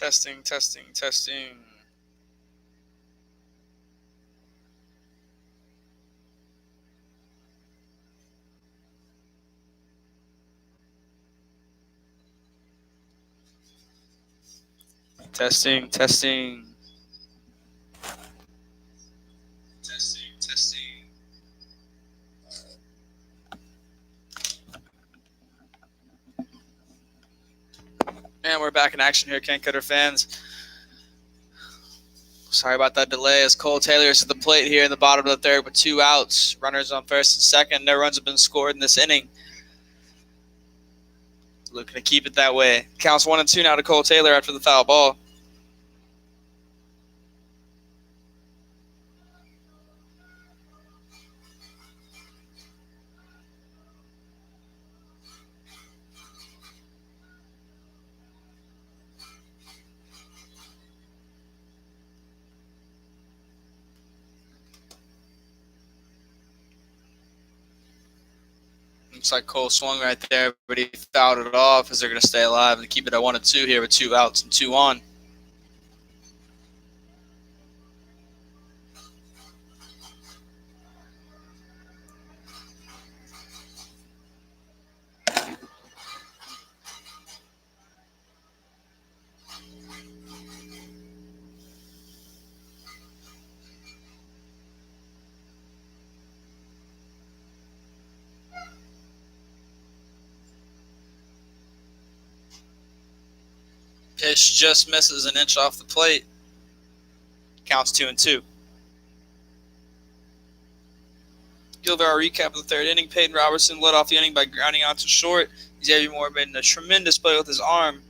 Testing, testing, testing. Testing, testing. Testing, testing. And we're back in action here, Ken Cutter fans. Sorry about that delay as Cole Taylor is to the plate here in the bottom of the third with 2 outs. Runners on first and second. No runs have been scored in this inning. Looking to keep it that way. Counts 1-2 now to Cole Taylor after the foul ball. Looks like Cole swung right there, but he fouled it off as they're going to stay alive and keep it at 1-2 here with 2 outs and 2 on. Pitch just misses an inch off the plate. Counts 2-2. Give our recap of the third inning. Peyton Robertson led off the inning by grounding out to short. Xavier Moore made a tremendous play with his arm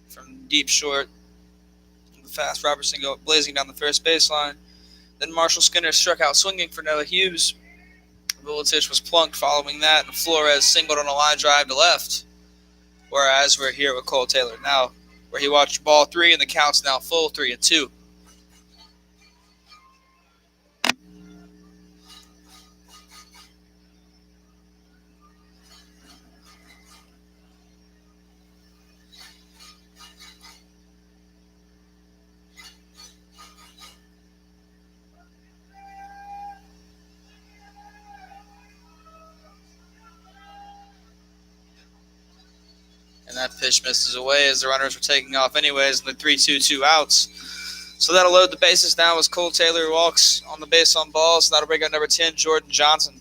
from deep short. The fast Robertson go blazing down the first baseline. Then Marshall Skinner struck out swinging for Noah Hughes. Vuletich was plunked following that, and Flores singled on a line drive to left. Whereas we're here with Cole Taylor now, where he watched ball 3, and the count's now full 3-2. And that pitch misses away as the runners were taking off anyways, and the 3-2, 2 outs. So that'll load the bases now as Cole Taylor walks on the base on balls. So that'll bring up number 10, Jordan Johnson.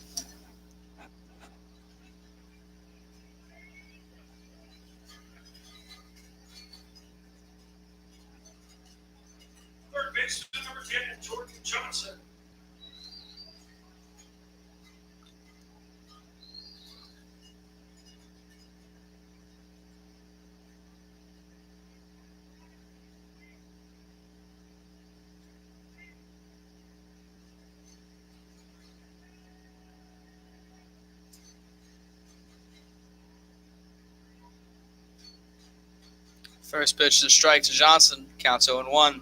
Third baseman, number 10, Jordan Johnson. First pitch is a strike to Johnson. Counts 0-1.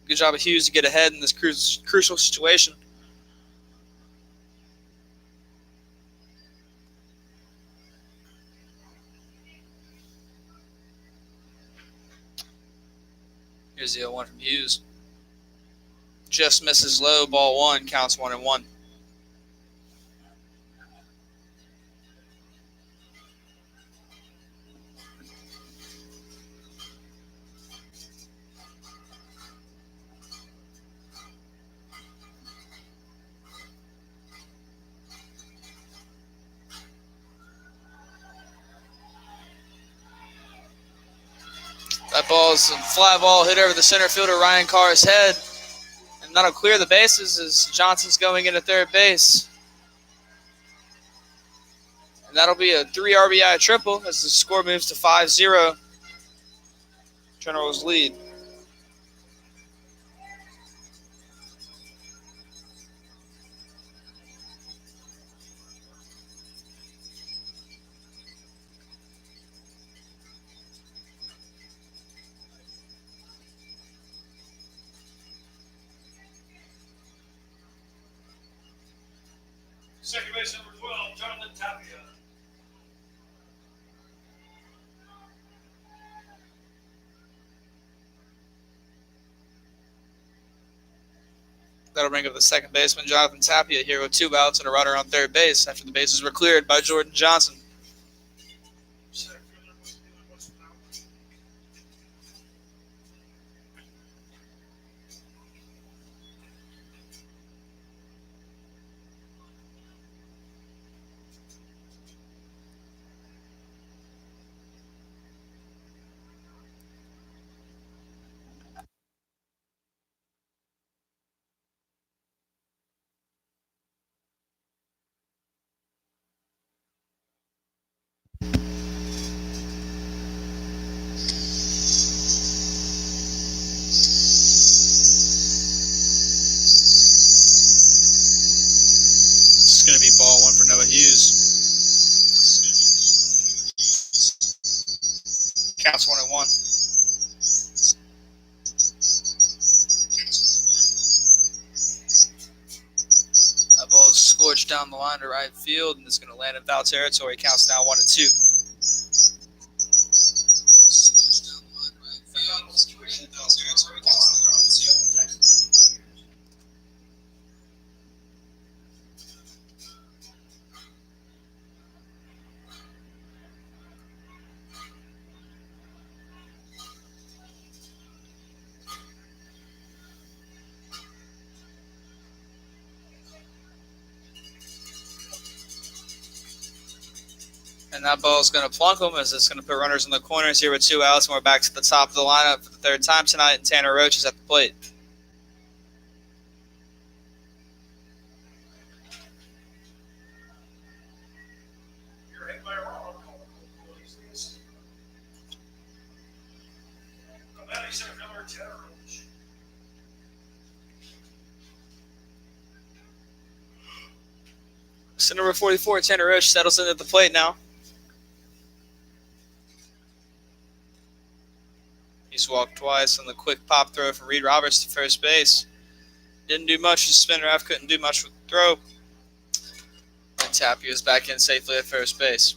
Good job of Hughes to get ahead in this crucial situation. Here's the 0-1 from Hughes. Just misses low. Ball 1. Counts 1-1. That ball is a fly ball hit over the center fielder Ryan Carr's head. And that'll clear the bases as Johnson's going into third base. And that'll be a 3 RBI triple as the score moves to 5-0. Generals lead. Second base, number 12, Jonathan Tapia. That'll bring up the second baseman, Jonathan Tapia, here with 2 outs and a runner on third base after the bases were cleared by Jordan Johnson. It's going to be ball one for Noah Hughes. Counts 1-1. That ball is scorched down the line to right field, and it's going to land in foul territory. Counts now 1-2. And that ball is going to plunk him as it's going to put runners in the corners here with 2 outs. And we're back to the top of the lineup for the third time tonight. And Tanner Roach is at the plate. So number 44, Tanner Roach, settles in at the plate now. He's walked twice on the quick pop throw from Reed Roberts to first base. Didn't do much. The spin ref couldn't do much with the throw. And Tapia is back in safely at first base.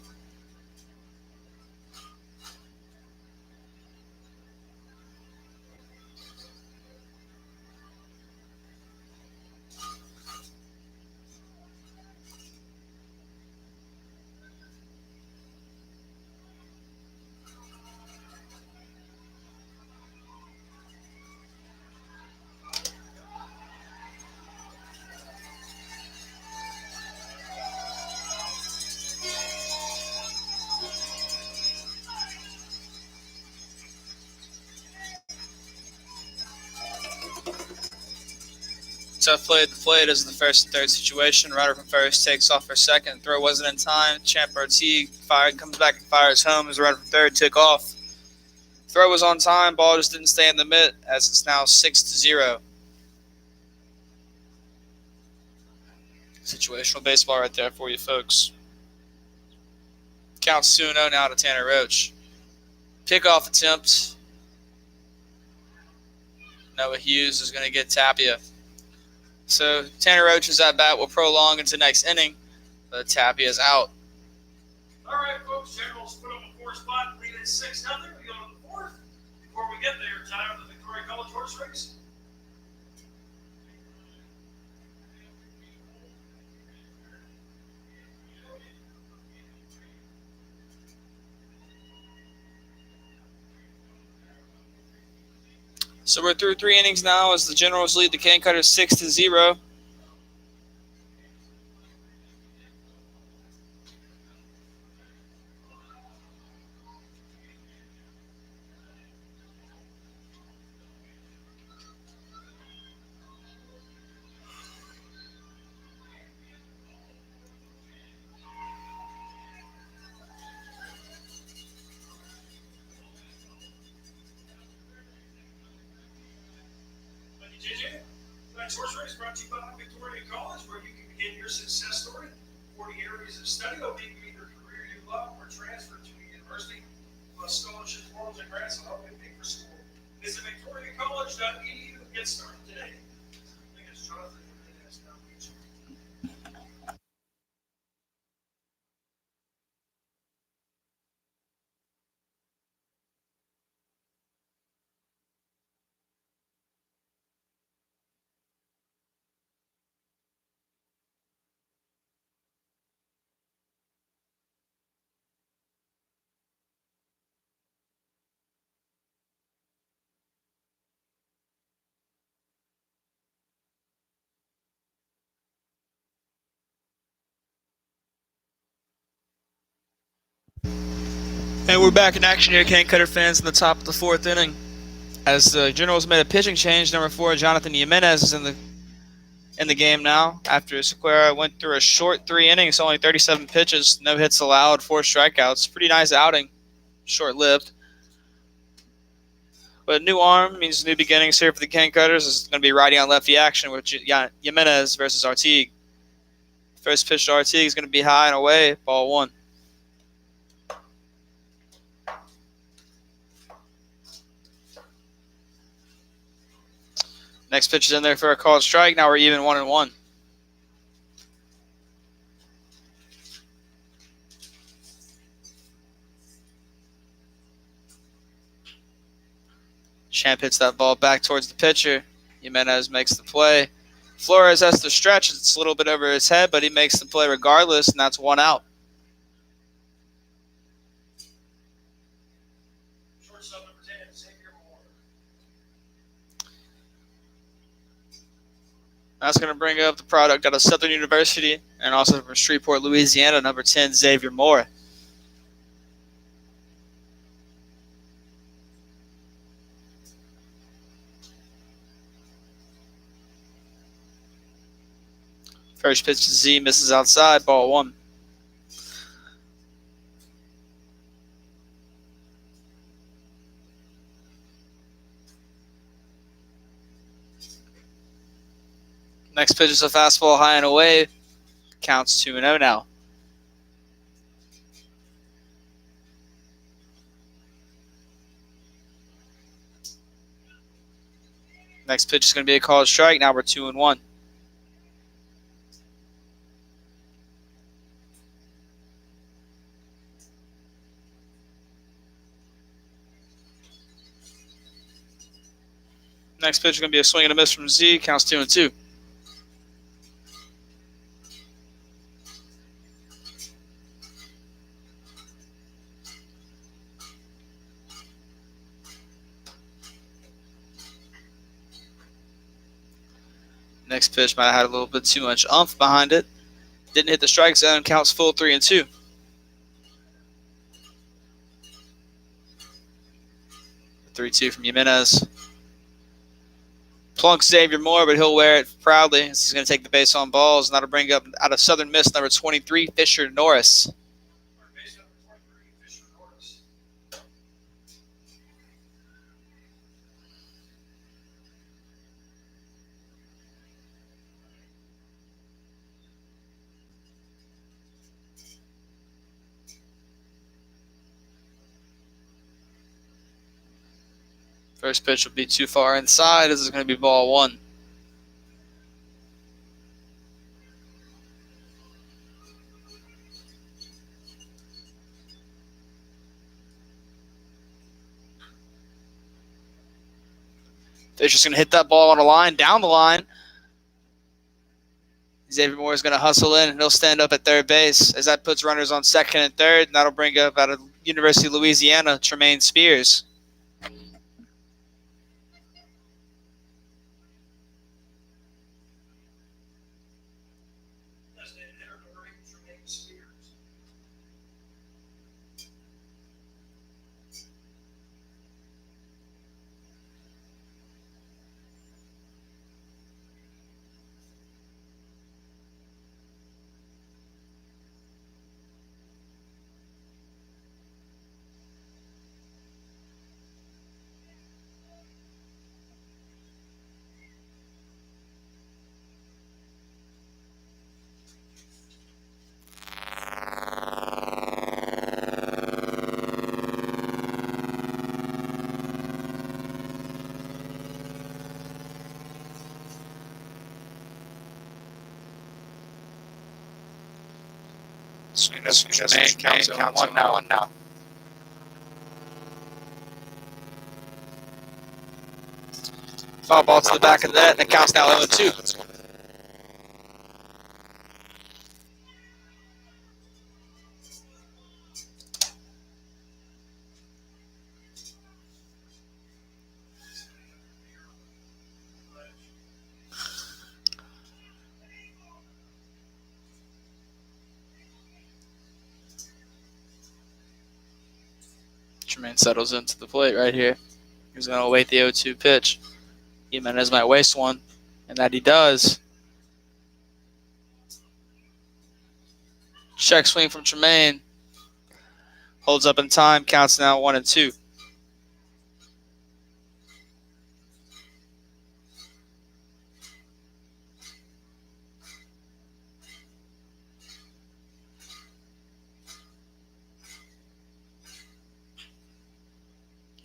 Tough play at the plate as the first and third situation. Runner from first takes off for second. Throw wasn't in time. Champ T comes back and fires home as the runner from third took off. Throw was on time. Ball just didn't stay in the mitt as it's now 6-0. Situational baseball right there for you folks. Counts 2-0 now to Tanner Roach. Pickoff attempt. Noah Hughes is going to get Tapia. So Tanner Roach's at bat will prolong into next inning, but Tapia is out. All right, folks. Generals put on the fourth spot, lead at 6-0. We go to the fourth. Before we get there, time of the Victoria College horse race. So we're through 3 innings now as the Generals lead the Cane Cutters 6-0. JJ, tonight's horse race brought to you by Victoria College, where you can begin your success story. 40 areas of study will make you either career you love or transfer to a university. Plus scholarships, loans, and grants will help you pay for school. Visit victoriacollege.edu and get started today. I think it's Jonathan who has now reached. And we're back in action here, Cane Cutter fans, in the top of the fourth inning. As the Generals made a pitching change, number 4, Jonathan Jimenez, is in the game now. After Sequeira went through a short 3 innings, only 37 pitches, no hits allowed, 4 strikeouts. Pretty nice outing, short-lived. But a new arm means new beginnings here for the Cane Cutters. It's going to be righty on lefty action with Jimenez versus Artigue. First pitch to Artigue is going to be high and away, ball 1. Next pitch is in there for a called strike. Now we're even 1-1. Champ hits that ball back towards the pitcher. Jimenez makes the play. Flores has to stretch. It's a little bit over his head, but he makes the play regardless, and that's 1 out. Shortstop number 10, Xavier Moore. That's going to bring up the product out of Southern University and also from Shreveport, Louisiana, number 10, Xavier Moore. First pitch to Z, misses outside, ball 1. Next pitch is a fastball high and away. Counts 2-0 now. Next pitch is going to be a called strike. Now we're 2-1. Next pitch is going to be a swing and a miss from Z. Counts 2-2. Next pitch might have had a little bit too much oomph behind it. Didn't hit the strike zone. Counts full 3-2. 3-2 from Jimenez. Plunks Xavier Moore, but he'll wear it proudly. He's going to take the base on balls, and that'll bring up out of Southern Miss number 23, Fisher Norris. Base number 23, Fisher Norris. First pitch will be too far inside. This is going to be ball 1. Fisher's going to hit that ball on a line, down the line. Xavier Moore is going to hustle in, and he'll stand up at third base as that puts runners on second and third, and that'll bring up out of University of Louisiana, Tremaine Spears. Designated hitter number 8, Tremaine Spears. Swing this counts 1 now. Foul ball to the back of the net, and it counts now 0-2. Tremaine settles into the plate right here. He's going to await the 0-2 pitch. Jimenez might waste one, and that he does. Check swing from Tremaine. Holds up in time, counts now 1-2.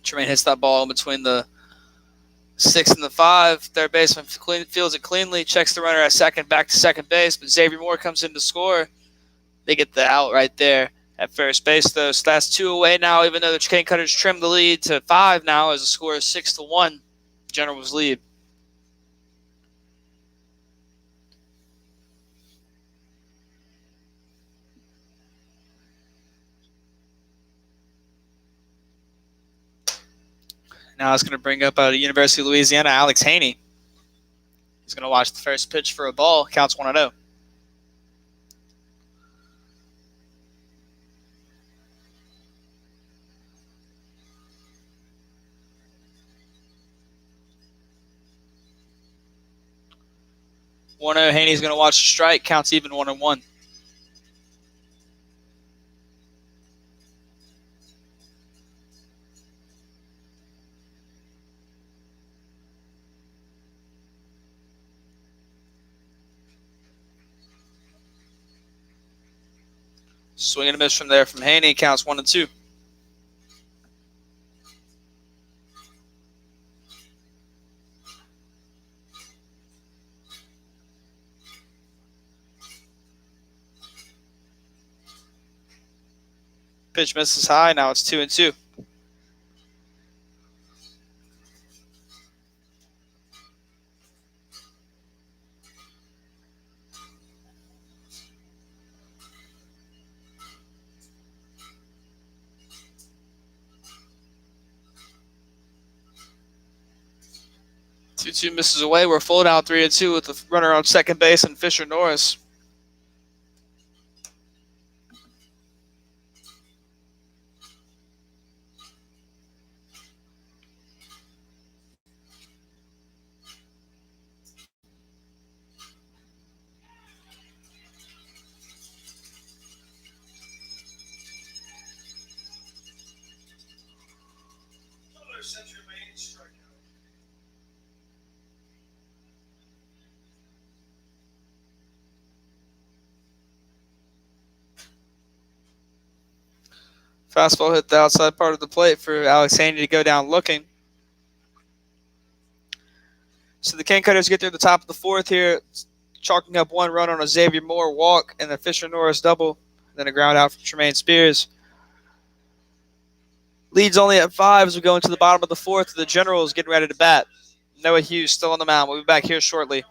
Tremaine hits that ball in between the 6 and the 5. Third baseman fields it cleanly, checks the runner at second, back to second base, but Xavier Moore comes in to score. They get the out right there at first base, though. So that's 2 away now, even though the Cane Cutters trimmed the lead to 5 now as the score is 6-1. Generals lead. Now it's going to bring up out of University of Louisiana, Alex Haney. He's going to watch the first pitch for a ball. Counts 1-0. Haney's going to watch the strike. Counts even 1-1. Swing and a miss from there from Haney. Counts 1-2. Pitch misses high. Now it's 2-2. Two misses away. We're full now 3-2 with the runner on second base and Fisher Norris. Another Century Main strikeout. Fastball hit the outside part of the plate for Alex Haney to go down looking. So the Cane Cutters get through the top of the fourth here, chalking up one run on a Xavier Moore walk and a Fisher Norris double, then a ground out from Tremaine Spears. Leads only at 5 as we go into the bottom of the fourth. The Generals getting ready to bat. Noah Hughes still on the mound. We'll be back here shortly.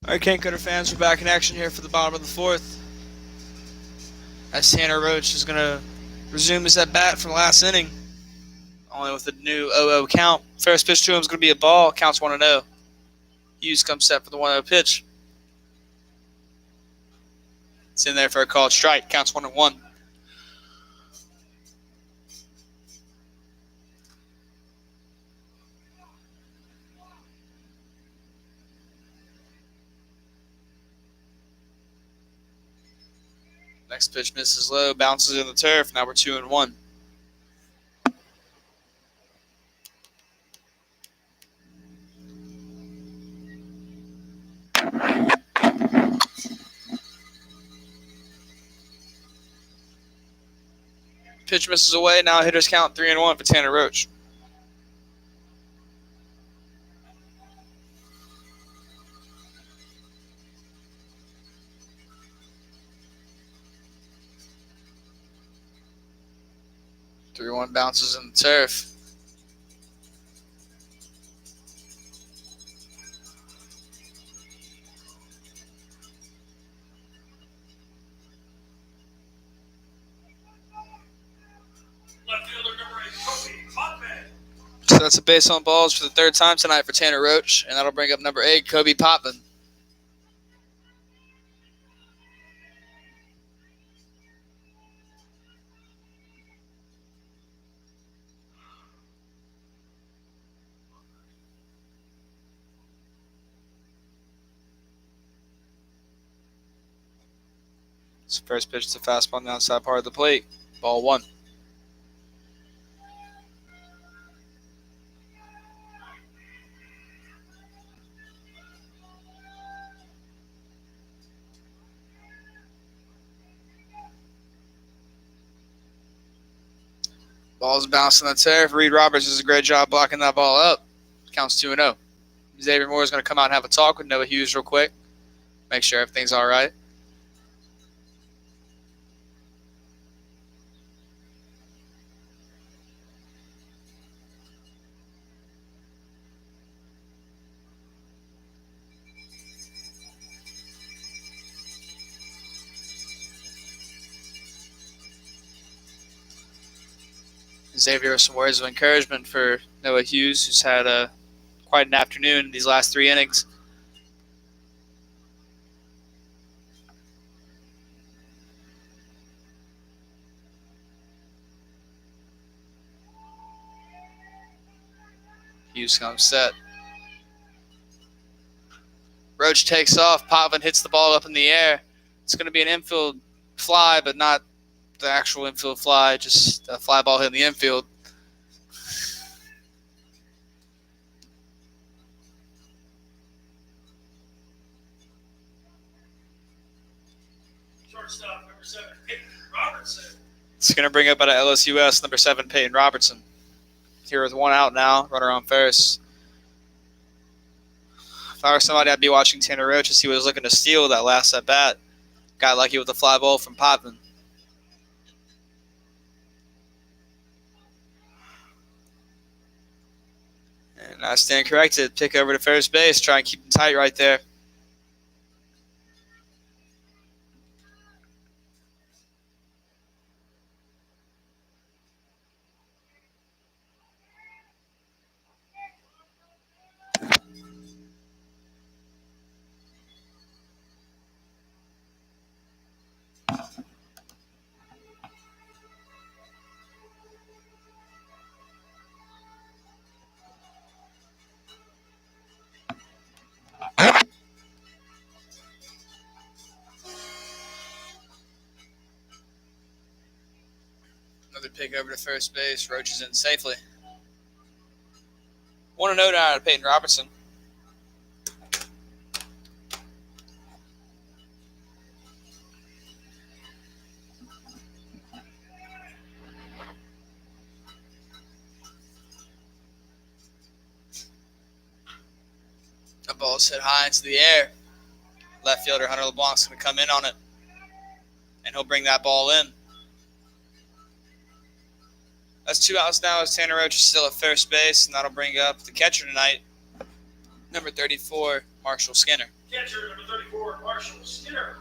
All right, Cane Cutter fans, we're back in action here for the bottom of the fourth. As Tanner Roach is going to resume his at bat from last inning, only with a new 0-0 count. First pitch to him is going to be a ball. Counts 1-0. Hughes comes set for the 1-0 pitch. It's in there for a called strike. Counts 1-1. Next pitch misses low, bounces in the turf. Now we're 2-1. Pitch misses away. Now hitters count 3-1 for Tanner Roach. Three one bounces in the turf. Left fielder number 8, Kobe Potman. So that's a base on balls for the third time tonight for Tanner Roach, and that'll bring up number 8, Kobe Potvin. It's the first pitch to fastball on the outside part of the plate. Ball 1. Ball's bouncing the turf. Reed Roberts does a great job blocking that ball up. Counts 2-0. Xavier Moore is going to come out and have a talk with Noah Hughes real quick. Make sure everything's all right. Xavier with some words of encouragement for Noah Hughes, who's had quite an afternoon in these last 3 innings. Hughes comes set. Roach takes off. Potvin hits the ball up in the air. It's going to be an infield fly, but not the actual infield fly, just a fly ball hitting the infield. Shortstop number 7, Peyton Robertson. It's going to bring up out of LSUS, number 7, Peyton Robertson. Here with 1 out now, runner on first. If I were somebody, I'd be watching Tanner Roach as he was looking to steal that last at bat. Got lucky with the fly ball from Potvin. And I stand corrected. Pick over to first base. Try and keep him tight right there. Another pick over to first base. Roach is in safely. 1-0 now out of Peyton Robertson. That ball is hit high into the air. Left fielder Hunter LeBlanc's going to come in on it, and he'll bring that ball in. That's 2 outs now as Tanner Roach is still at first base, and that'll bring up the catcher tonight, number 34, Marshall Skinner. Catcher number 34, Marshall Skinner.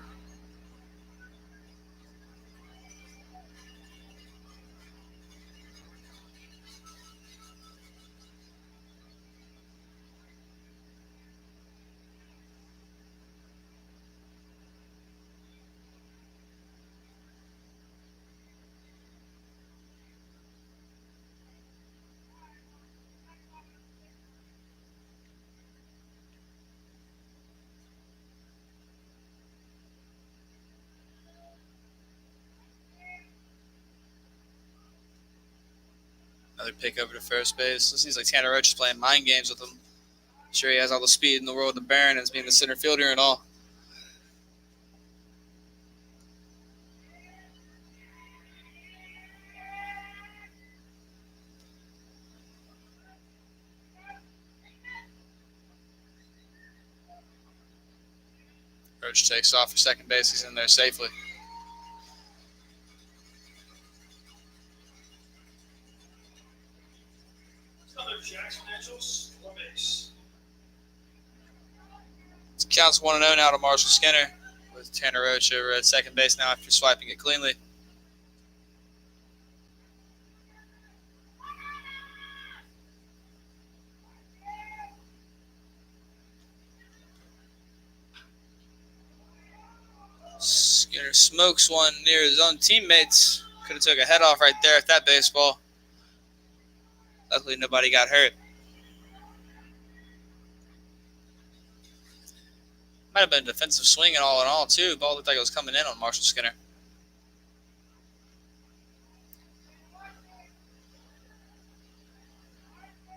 Another pick over to first base. It seems like Tanner Roach is playing mind games with him. Sure, he has all the speed in the world, the Baron, as being the center fielder and all. Roach takes off for second base. He's in there safely. Another Jackson Angels, one base. It counts 1-0 now to Marshall Skinner, with Tanner Roach over at second base now after swiping it cleanly. Skinner smokes one near his own teammates. Could have took a head off right there at that baseball. Luckily, nobody got hurt. Might have been a defensive swing and all in all, too. Ball looked like it was coming in on Marshall Skinner.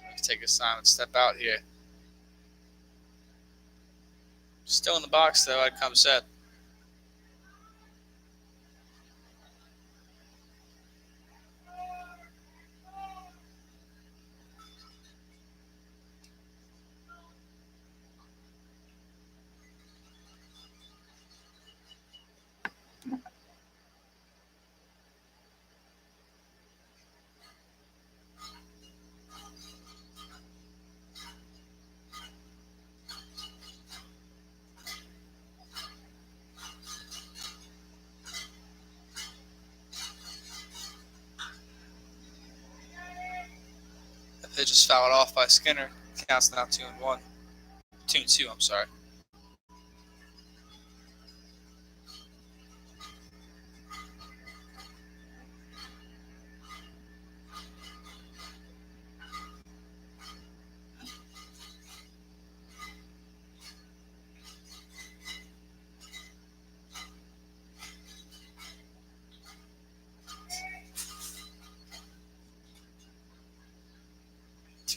Let's take his time and step out here. Still in the box, though. I'd come set. The pitch is fouled off by Skinner. Counts now 2-1. 2-2, I'm sorry.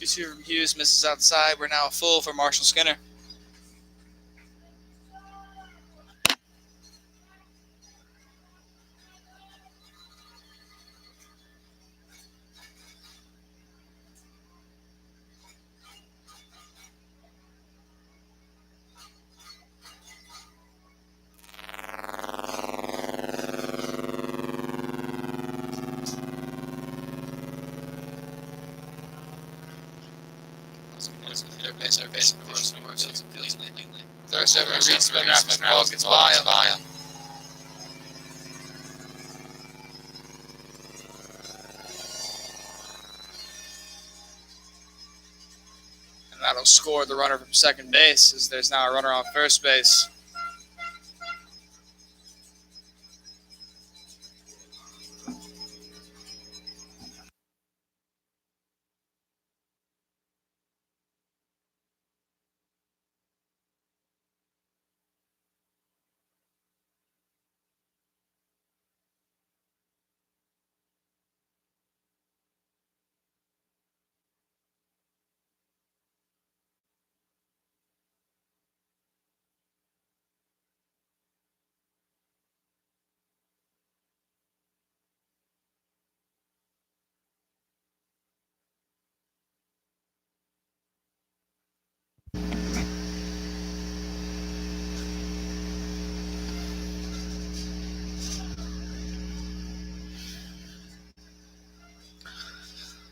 Two Hughes misses outside. We're now full for Marshall Skinner. Ball gets by him. And that'll score the runner from second base, as there's now a runner on first base.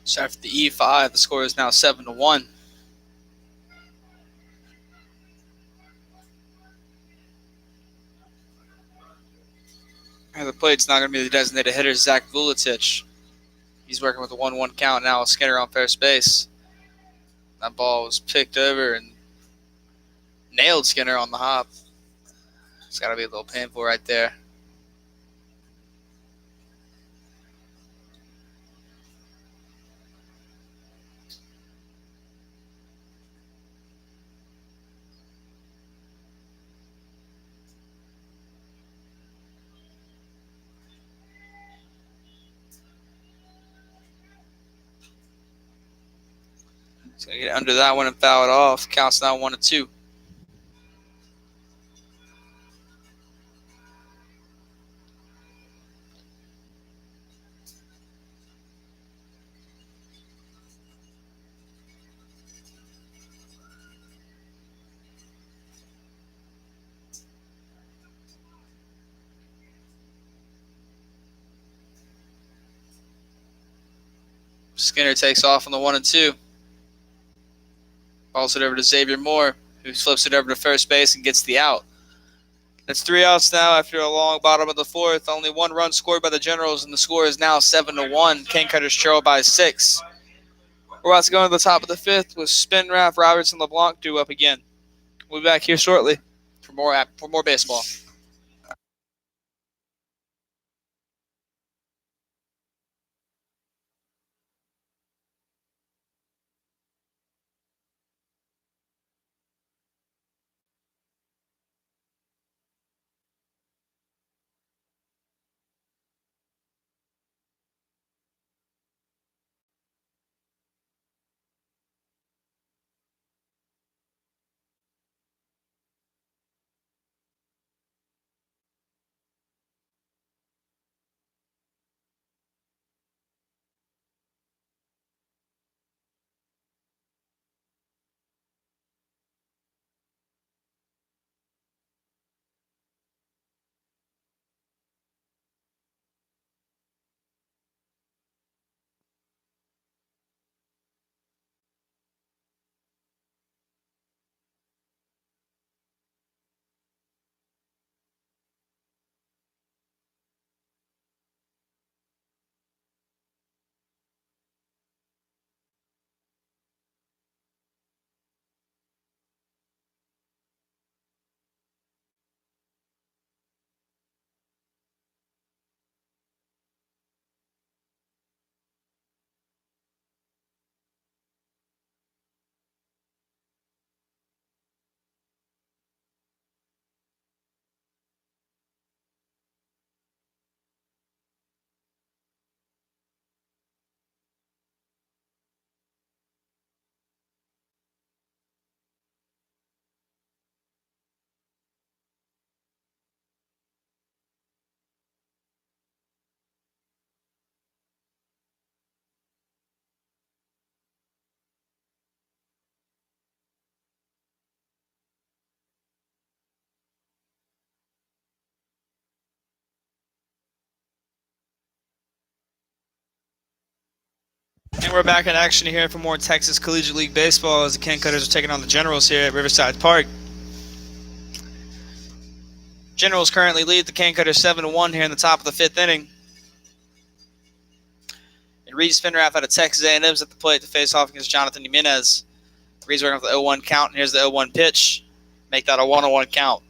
So after the E5, the score is now 7-1. And the plate's not going to be the designated hitter, Zach Vuletich. He's working with a 1-1 count now with Skinner on first base. That ball was picked over and nailed Skinner on the hop. It's got to be a little painful right there. He's going to get under that one and foul it off. Counts now 1-2. Skinner takes off on the 1-2. Balls it over to Xavier Moore, who flips it over to first base and gets the out. That's 3 outs now after a long bottom of the fourth. Only 1 run scored by the Generals, and the score is now 7-1. Cane Cutters trail by 6. We're about to go to the top of the 5th with Spinraff, Roberts, and LeBlanc due up again. We'll be back here shortly for more baseball. And we're back in action here for more Texas Collegiate League baseball as the Cane Cutters are taking on the Generals here at Riverside Park. Generals currently lead the Cane Cutters 7-1 here in the top of the 5th inning. And Reed Spinraff out of Texas A&M's at the plate to face off against Jonathan Jimenez. Reed's working with the 0-1 count, and here's the 0-1 pitch. Make that a 1-1 count.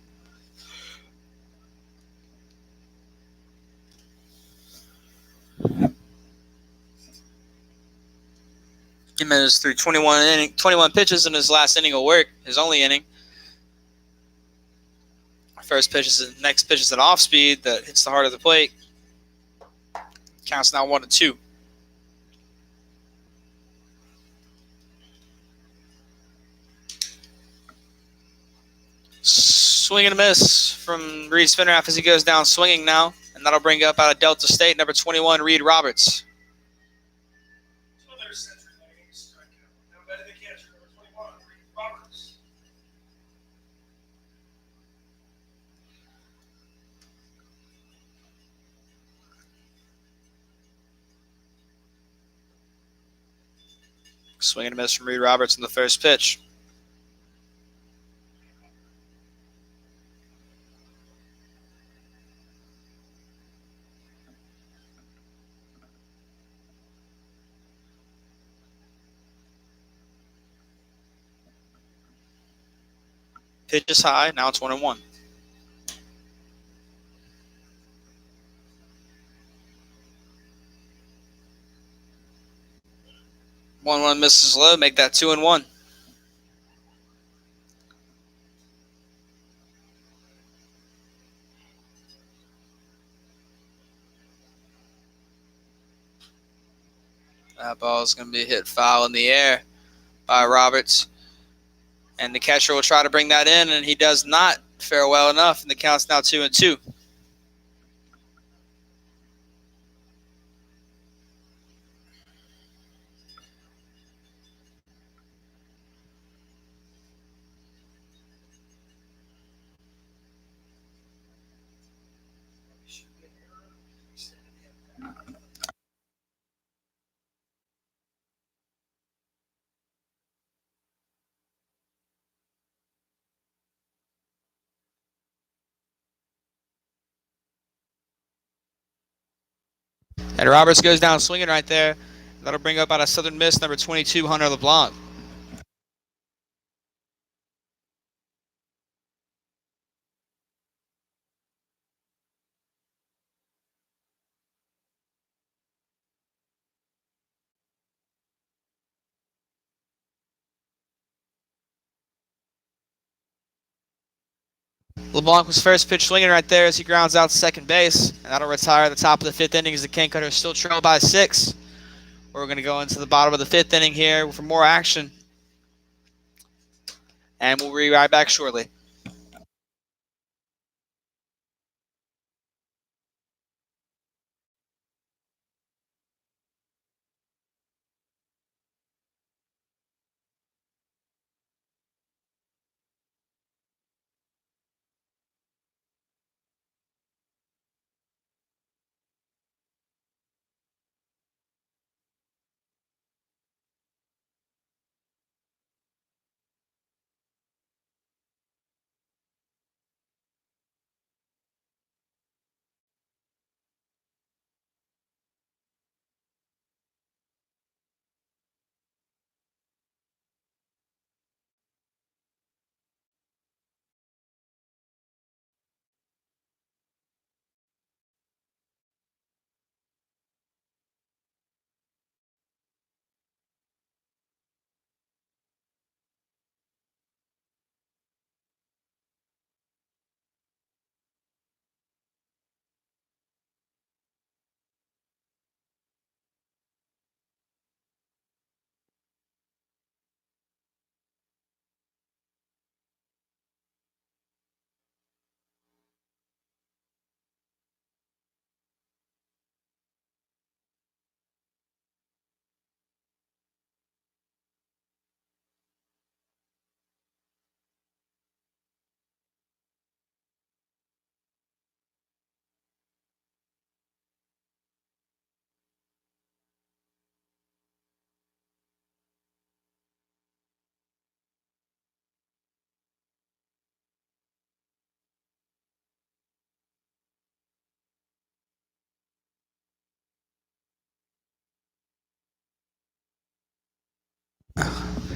Jimenez threw 21 pitches in his last inning of work, his only inning. Next pitch is an off speed that hits the heart of the plate. Counts now 1-2. Swing and a miss from Reed Spinraff as he goes down swinging now. And that'll bring up out of Delta State, number 21, Reed Roberts. So there's Century Lane, strikeout. Now batting the catcher, number 21, Reed Roberts. Swing and a miss from Reed Roberts in the first pitch. Pitch is high. Now it's 1-1. One misses low. Make that 2-1. That ball is going to be hit foul in the air. by Roberts. And the catcher will try to bring that in, and he does not fare well enough, and the count's now 2-2. And Roberts goes down swinging right there. That'll bring up out of Southern Miss, number 22, Hunter LeBlanc. LeBlanc was first pitch swinging right there as he grounds out second base, and that'll retire the top of the fifth inning as the Cane Cutters still trail by 6. We're going to go into the bottom of the fifth inning here for more action, and we'll be right back shortly.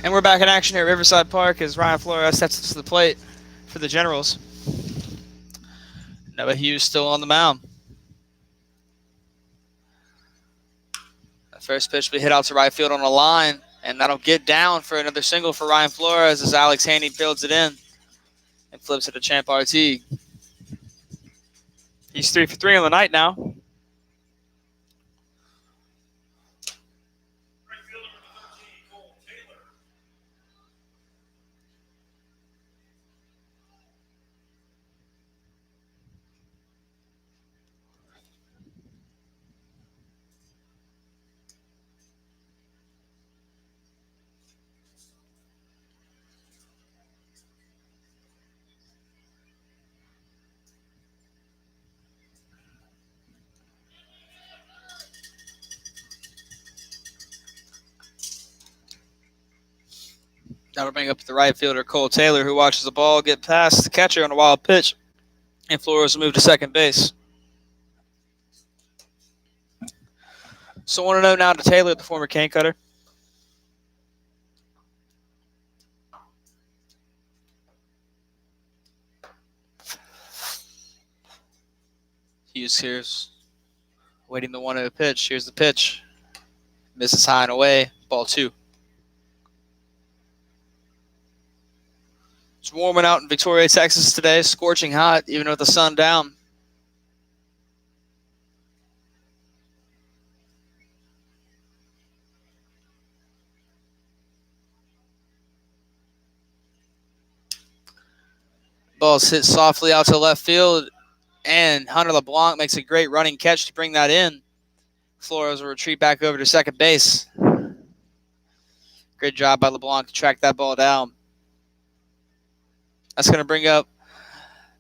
And we're back in action here at Riverside Park as Ryan Flores steps up to the plate for the Generals. Noah Hughes still on the mound. The first pitch will be hit out to right field on a line, and that'll get down for another single for Ryan Flores as Alex Haney builds it in and flips it to Champ RT. He's 3 for 3 on the night now. Right fielder number 13, Cole Taylor. That'll bring up the right fielder, Cole Taylor, who watches the ball get past the catcher on a wild pitch. And Flores will move to second base. So 1-0 now to Taylor, the former Cane Cutter. Hughes here's waiting the 1-0 pitch. Here's the pitch. Misses high and away. Ball 2. It's warming out in Victoria, Texas today. Scorching hot, even with the sun down. Ball's hit softly out to left field, and Hunter LeBlanc makes a great running catch to bring that in. Flores will retreat back over to second base. Great job by LeBlanc to track that ball down. That's going to bring up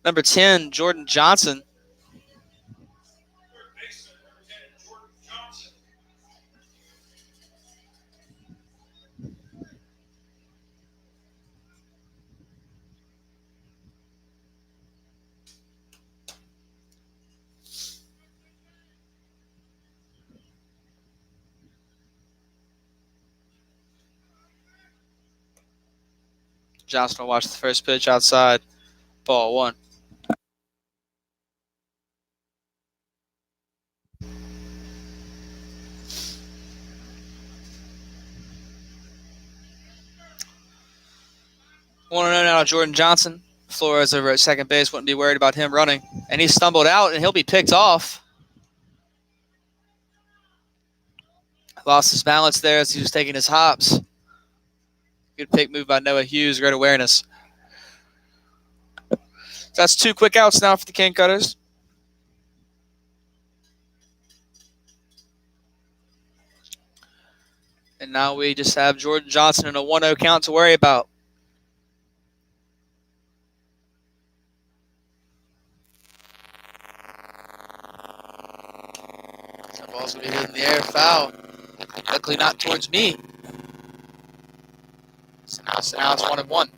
number 10, Jordan Johnson. Third baseman, number 10, Jordan Johnson. Johnson will watch the first pitch outside. Ball 1. Want to know now, Jordan Johnson. Flores over at second base wouldn't be worried about him running. And he stumbled out, and he'll be picked off. Lost his balance there as he was taking his hops. Good pick move by Noah Hughes. Great awareness. That's 2 quick outs now for the King Cutters. And now we just have Jordan Johnson in a 1-0 count to worry about. That ball's going to be hit in the air, foul. Luckily not towards me. So now it's 1-1.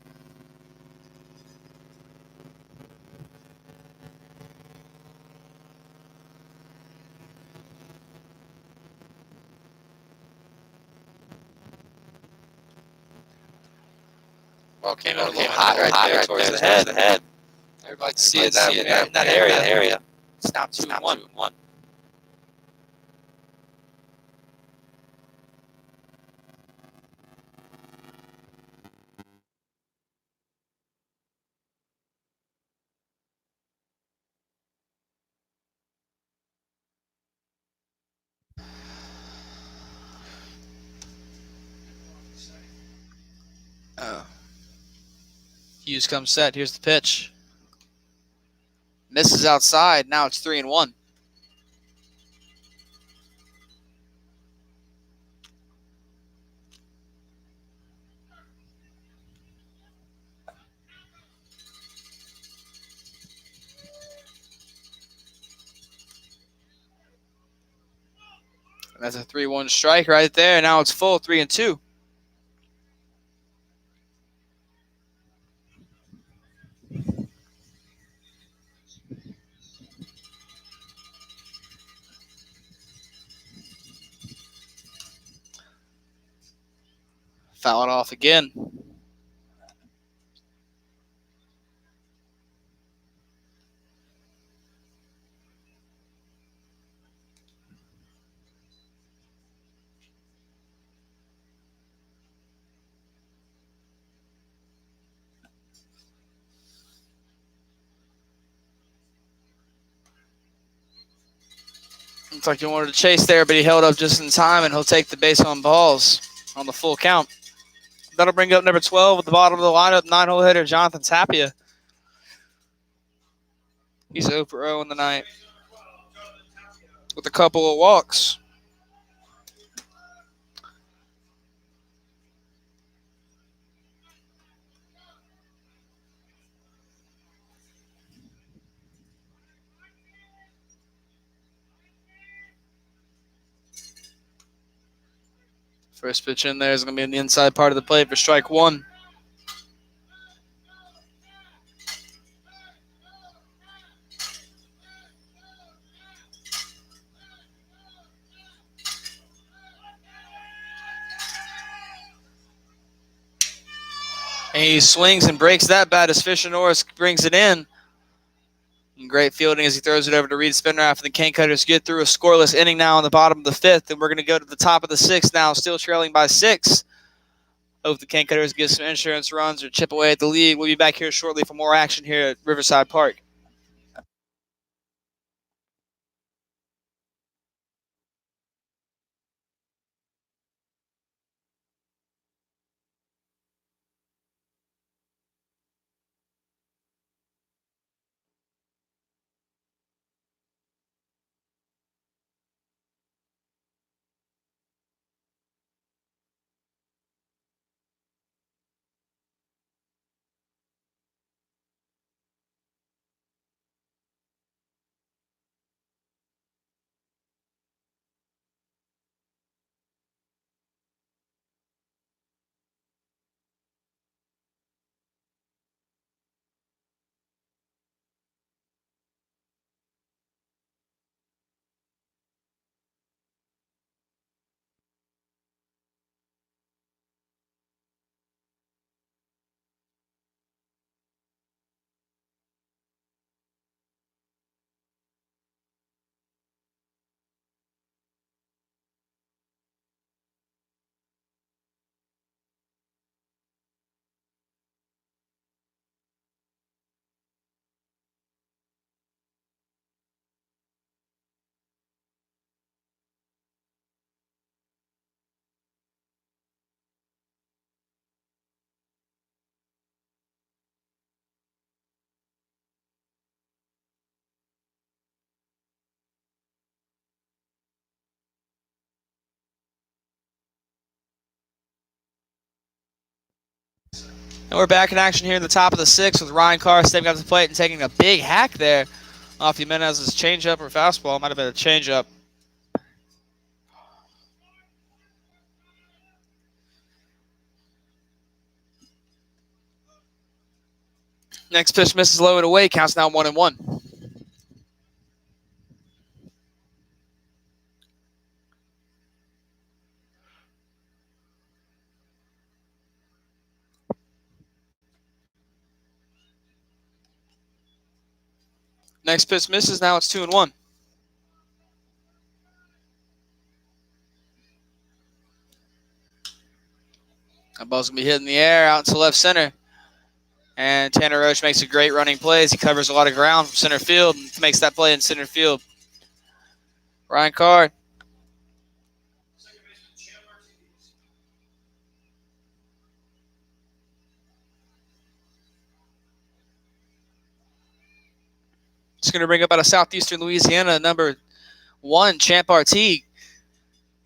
Ball came out a little hot right there towards the head. Everybody can see it in that area. It's now 2-1. Hughes comes set. Here's the pitch. Misses outside. Now it's 3-1. That's a 3-1 strike right there. Now it's full 3-2. Foul it off again. Looks like he wanted to chase there, but he held up just in time, and he'll take the base on balls on the full count. That'll bring up number 12 at the bottom of the lineup, 9-hole hitter Jonathan Tapia. He's 0 for 0 in the night with a couple of walks. First pitch in there is going to be in the inside part of the plate for strike 1. And he swings and breaks that bat as Fisher Norris brings it in. And great fielding as he throws it over to Reed Spinrath. And the King Cutters get through a scoreless inning now in the bottom of the 5th. And we're going to go to the top of the 6th now, still trailing by 6. Hope the King Cutters get some insurance runs or chip away at the lead. We'll be back here shortly for more action here at Riverside Park. And we're back in action here in the top of the sixth with Ryan Carr stepping up to the plate and taking a big hack there off Jimenez's changeup or fastball. Might have been a changeup. Next pitch misses low and away. Counts now 1-1. Next pitch misses. Now it's 2-1. That ball's going to be hit in the air out into left center. And Tanner Roach makes a great running play. He covers a lot of ground from center field and makes that play in center field. Ryan Carr. It's going to bring up out of southeastern Louisiana, number 1, Champ Artigue.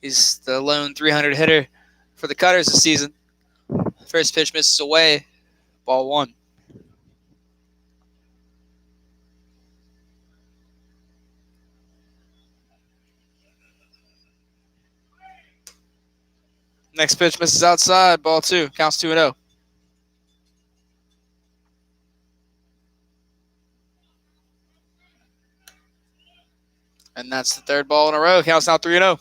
He's the lone 300 hitter for the Cutters this season. First pitch misses away. Ball 1. Next pitch misses outside. Ball 2. Counts 2-0. And that's the third ball in a row. Counts now 3-0.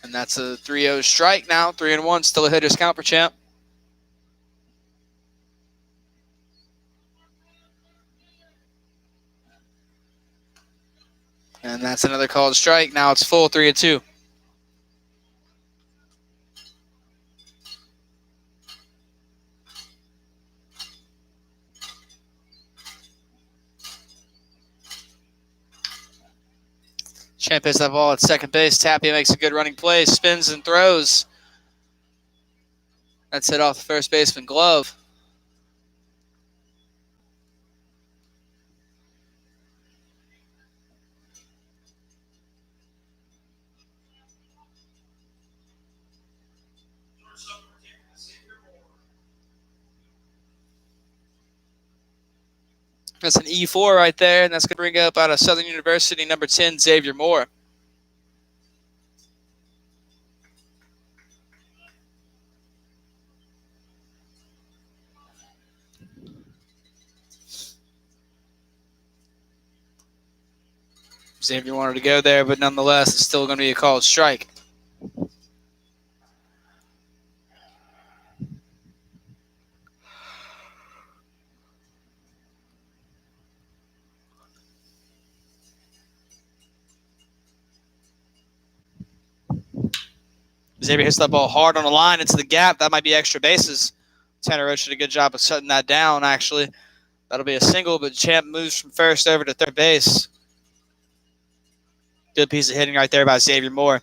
And that's a 3-0 strike now. 3-1. Still a hitter's count for Champ. And that's another called strike. Now it's full 3-2. Champ hits that ball at second base. Tapia makes a good running play, spins and throws. That's hit off the first baseman glove. That's an E4 right there, and that's going to bring up out of Southern University, number 10, Xavier Moore. Xavier wanted to go there, but nonetheless, it's still going to be a called strike. Xavier hits that ball hard on the line into the gap. That might be extra bases. Tanner Roach did a good job of shutting that down, actually. That'll be a single, but Champ moves from first over to third base. Good piece of hitting right there by Xavier Moore.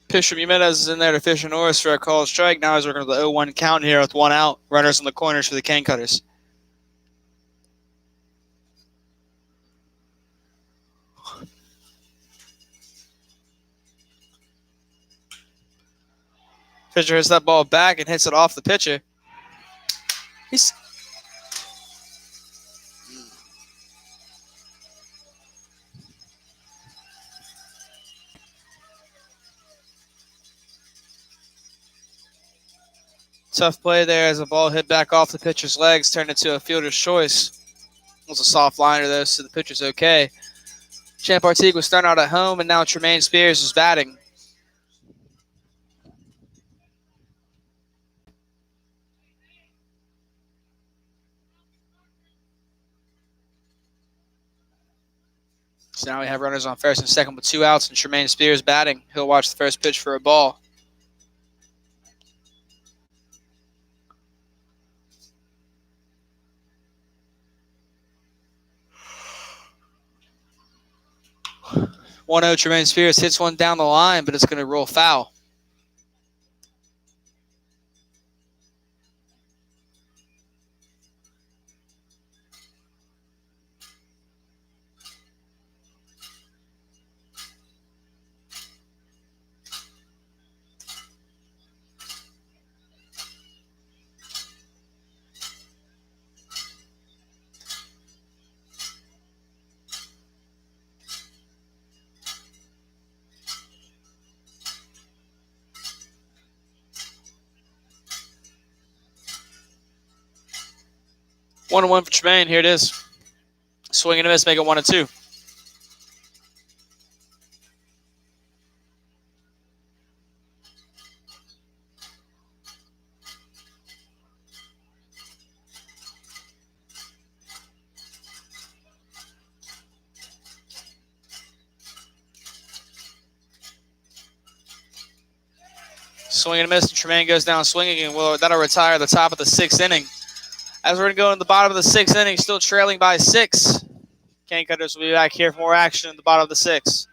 Pitch from Jimenez is in there to Fisher Norris for a called strike. Now he's working with the 0-1 count here with 1 out. Runners in the corners for the Cane Cutters. Fisher hits that ball back and hits it off the pitcher. He's tough play there as the ball hit back off the pitcher's legs, turned into a fielder's choice. It was a soft liner, though, so the pitcher's okay. Champ Artigue was starting out at home, and now Tremaine Spears is batting. So now we have runners on first and second with 2 outs, and Tremaine Spears batting. He'll watch the first pitch for a ball. One 0 Tremaine Spears hits one down the line, but it's going to roll foul. One and one for Tremaine. Here it is. Swing and a miss, make it 1 and 2. Swing and a miss, and Tremaine goes down swinging, and that'll retire the top of the 6th inning. As we're going to go in the bottom of the 6th inning, still trailing by 6. Cane Cutters will be back here for more action in the bottom of the 6th.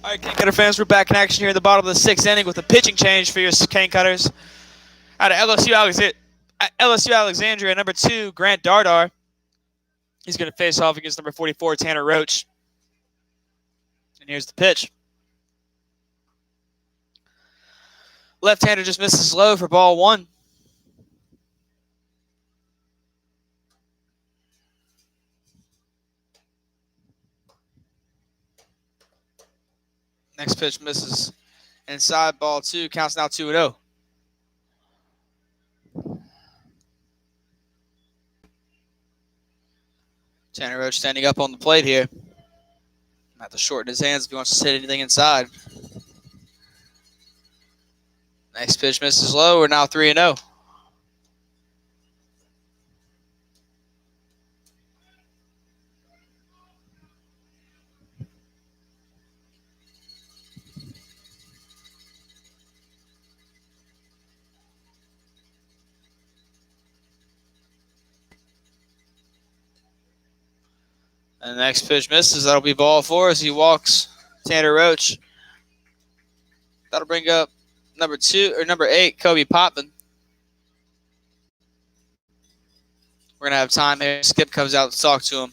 All right, Cane Cutter fans, we're back in action here in the bottom of the 6th inning with a pitching change for your Cane Cutters. Out of LSU Alexandria, number 2, Grant Dardar. He's going to face off against number 44, Tanner Roach. And here's the pitch. Left-hander just misses low for ball 1. Next pitch misses inside, ball 2. Counts now 2-0. Tanner Roach standing up on the plate here. Have to shorten his hands if he wants to hit anything inside. Next pitch misses low. We're now 3-0. And the next pitch misses. That'll be ball 4 as he walks Tanner Roach. That'll bring up number 8, Kobe Potvin. We're gonna have time here. Skip comes out to talk to him.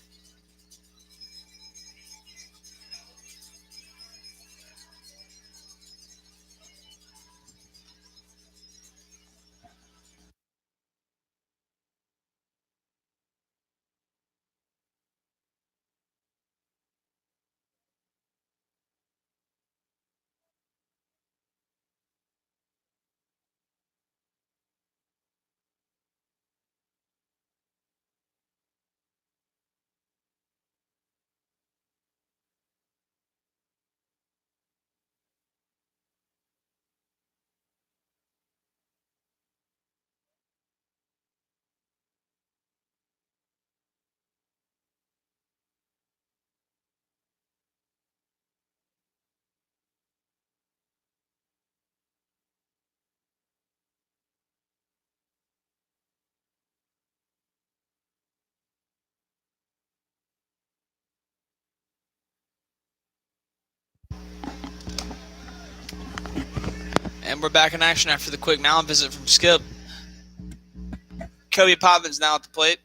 And we're back in action after the quick mound visit from Skip. Kobe Potvin's now at the plate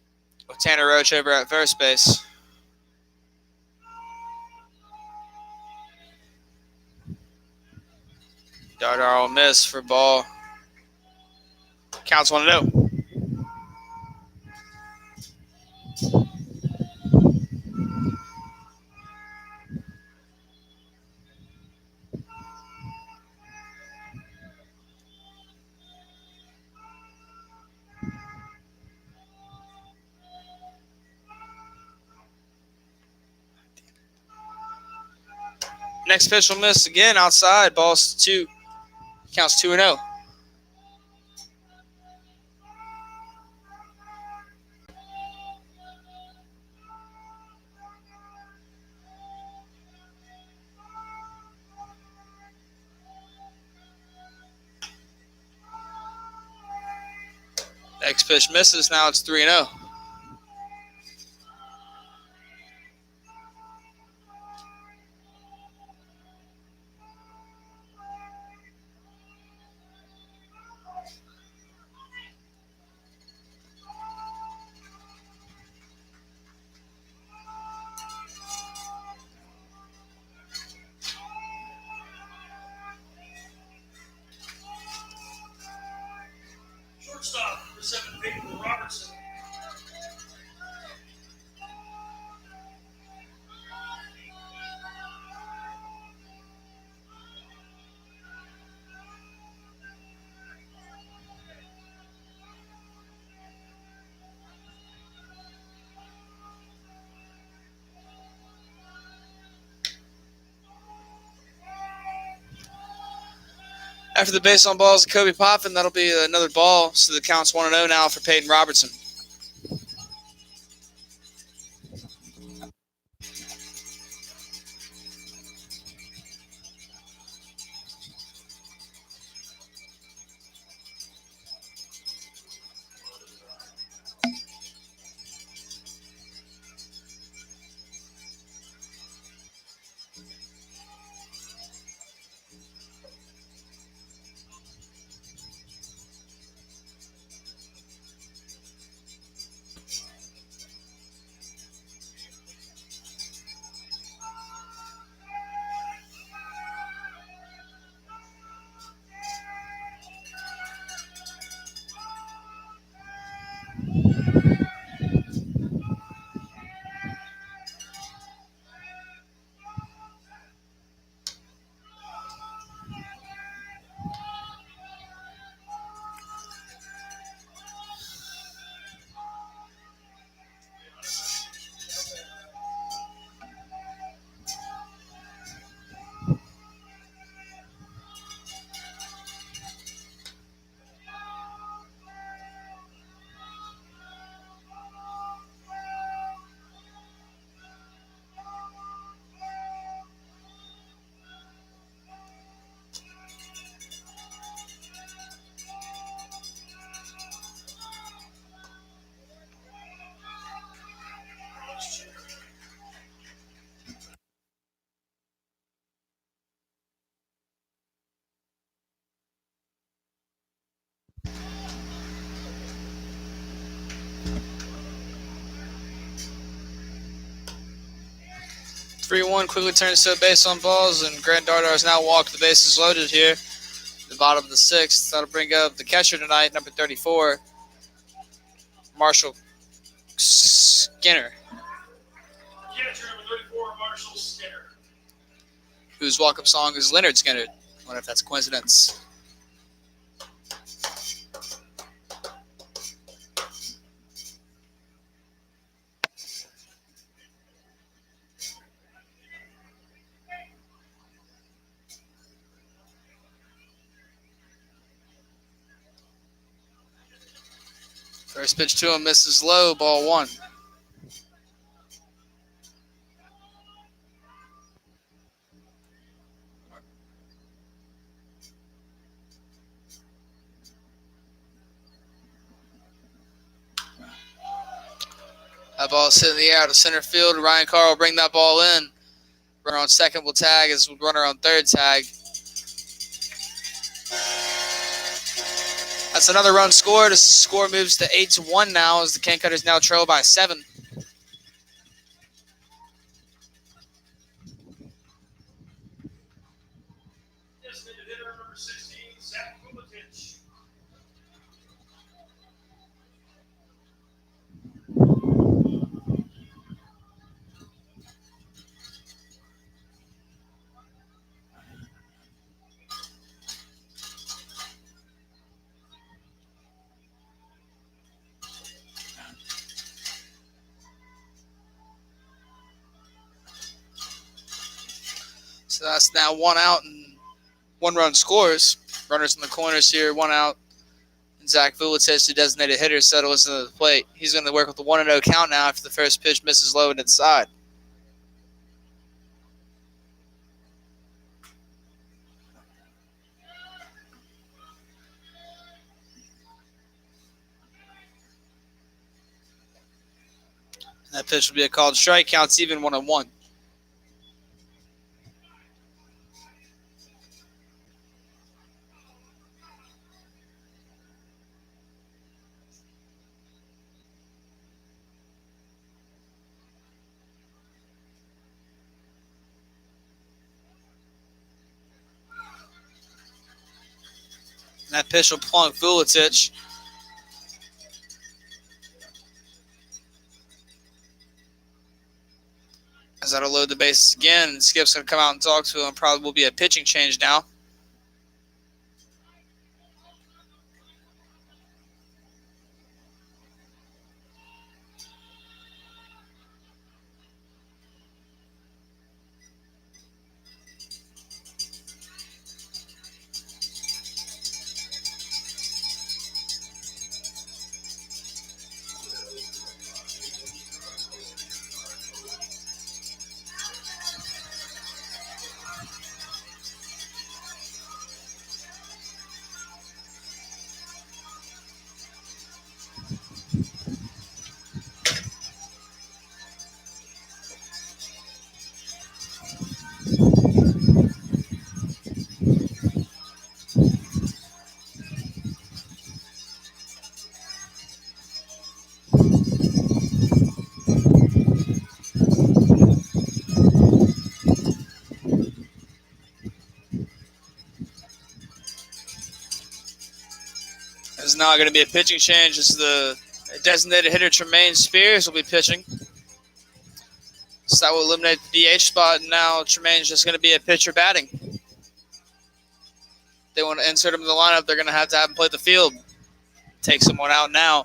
with Tanner Roach over at first base. Dardar will miss for ball. Counts 1-0. Next pitch will miss again outside. Ball's 2. Counts 2-0. Next pitch misses. Now it's 3-0. Shortstop, number 7, Peyton Robertson. After the base on balls of Kobe Potvin, that'll be another ball. So the count's 1-0 now for Peyton Robertson. 3-1 quickly turns to a base on balls, and Grant Dardar has now walked. The bases loaded here. The bottom of the sixth. That'll bring up the catcher tonight, number 34, Marshall Skinner, Catcher number 34, Marshall Skinner. whose walk-up song is Leonard Skinner. I wonder if that's a coincidence. First pitch to him misses low, ball one. That ball is hit in the air out of center field. Ryan Carr will bring that ball in. Runner on second will tag as runner on third tag. That's another run scored. The score moves to 8-1 now as the Cane Cutters now trail by 7. Designated hitter number 16, Zach Kubatich. So that's now 1 out and 1 run scores. Runners in the corners here, 1 out. And Zach Vulitic, the designated hitter, settles into the plate. He's going to work with the 1-0 count now after the first pitch misses low and inside. That pitch will be a called strike. Counts even 1-1. That pitch will plunk Vulitic. As that'll load the bases again, and Skip's going to come out and talk to him. Probably will be a pitching change now. There's now going to be a pitching change. This is the designated hitter Tremaine Spears will be pitching. So that will eliminate the DH spot, and now Tremaine's just going to be a pitcher batting. They want to insert him in the lineup. They're going to have him play the field. Take someone out now.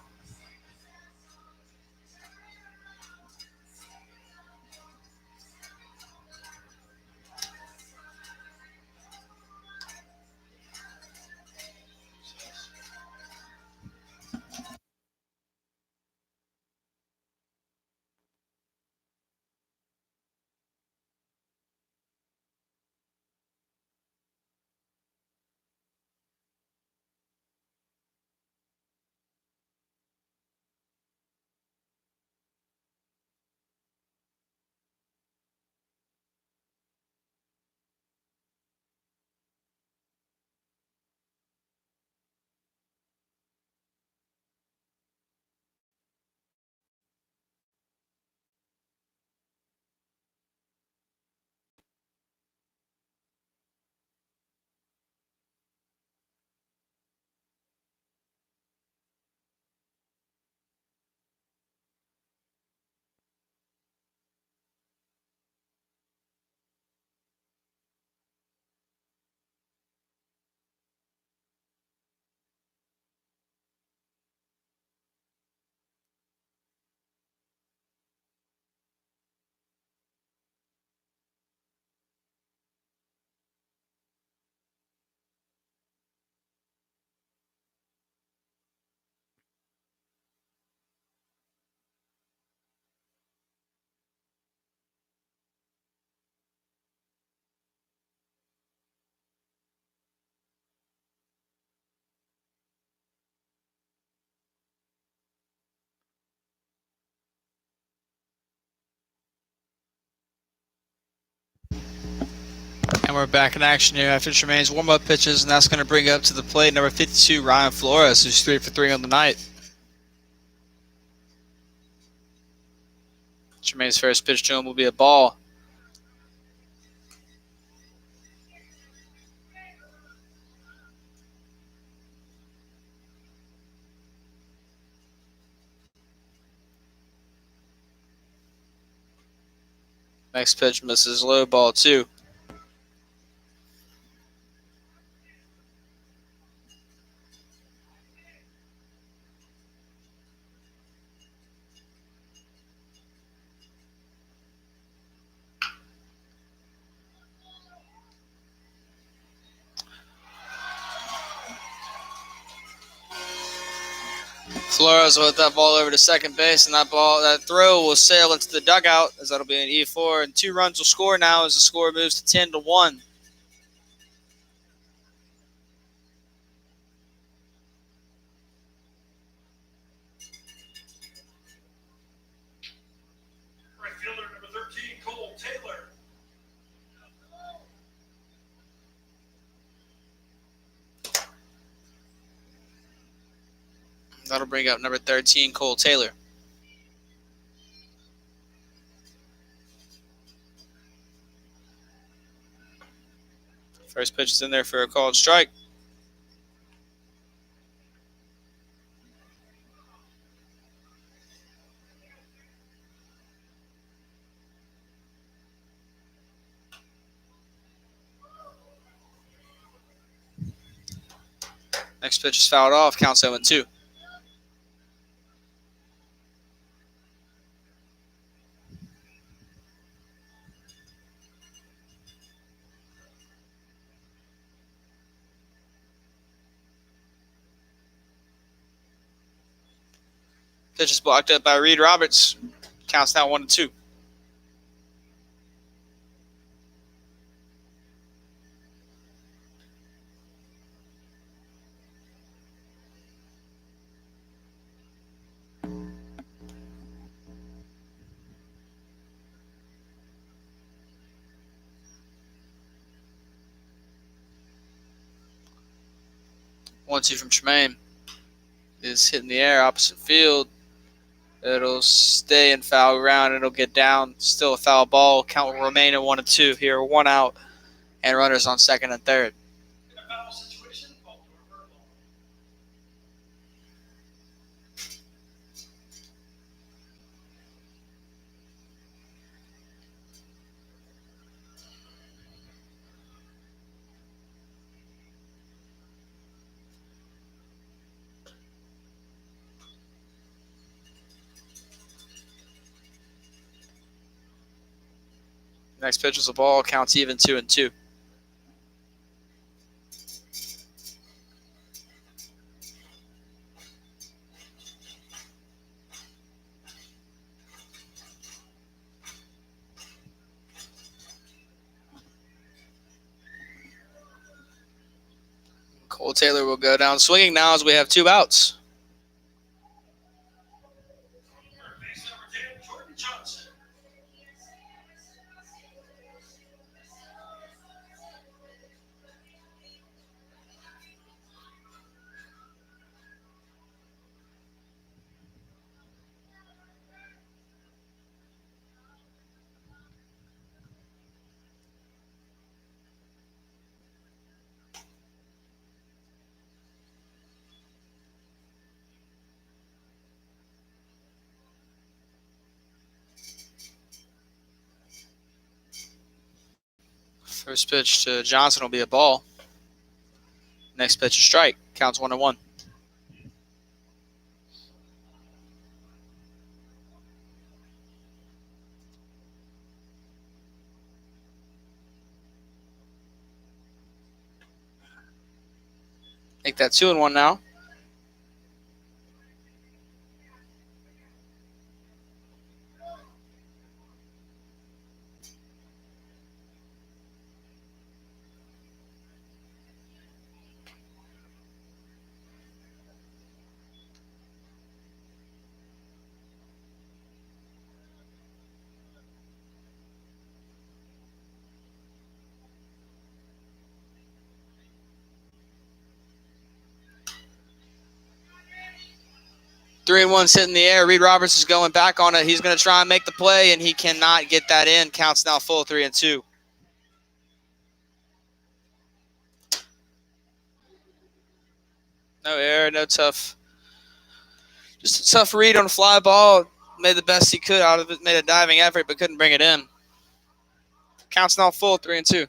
And we're back in action here after Tremaine's warm-up pitches, and that's going to bring up to the plate number 52, Ryan Flores, who's 3 for 3 on the night. Tremaine's first pitch to him will be a ball. Next pitch misses, low, ball 2. Flores will hit that ball over to second base, and that throw will sail into the dugout, as that'll be an E4, and 2 runs will score now as the score moves to 10-1. Right fielder number 13, Cole Taylor. That'll bring up number 13, Cole Taylor. First pitch is in there for a called strike. Next pitch is fouled off, counts 0-2. Pitch is blocked up by Reed Roberts. Counts now 1-2. One-two from Tremaine is hitting the air opposite field. It'll stay in foul ground. It'll get down. Still a foul ball. Count will remain at 1-2 here. 1 out, and runners on second and third. In a foul situation, ball to a ball. Next pitch is a ball. Counts even 2-2. Cole Taylor will go down swinging now as we have 2 outs. Third base number 10, Jordan Johnson. First pitch to Johnson will be a ball. Next pitch is strike. Counts 1-1. Make that 2-1 now. 3-1's hit in the air. Reed Roberts is going back on it. He's going to try and make the play, and he cannot get that in. Counts now full 3-2. No error, no tough. Just a tough read on a fly ball. Made the best he could out of it. Made a diving effort, but couldn't bring it in. Counts now full 3-2.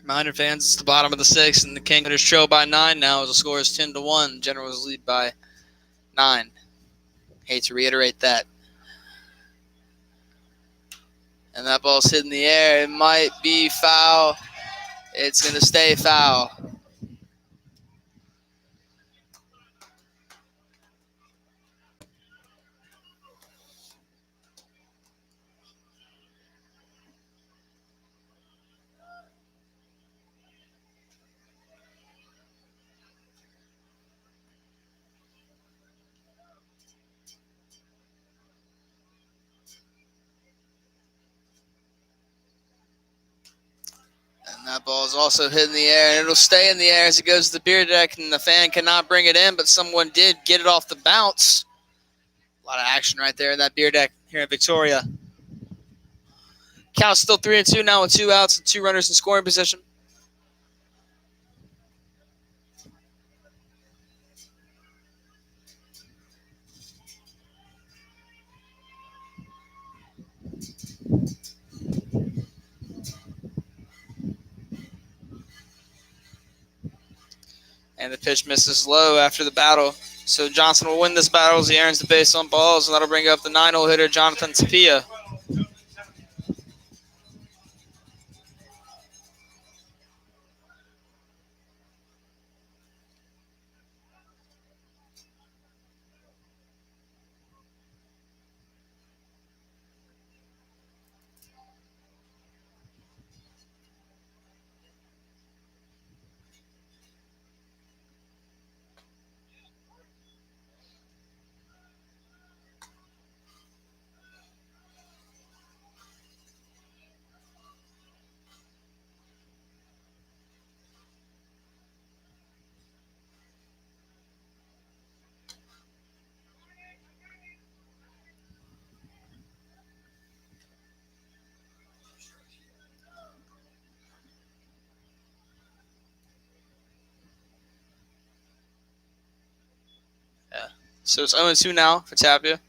Reminder fans, it's the bottom of the sixth, and the King Hunters trail by 9 now as the score is 10-1. Generals lead by 9. Hate to reiterate that. And that ball's hit in the air. It might be foul. It's going to stay foul. And that ball is also hit in the air, and it'll stay in the air as it goes to the beer deck, and the fan cannot bring it in, but someone did get it off the bounce. A lot of action right there in that beer deck here in Victoria. Count's still 3-2 now with 2 outs and 2 runners in scoring position. And the pitch misses low after the battle. So Johnson will win this battle as he earns the base on balls, and that'll bring up the 9-hole hitter, Jonathan Tapia. So it's 0-2 now for Tapia.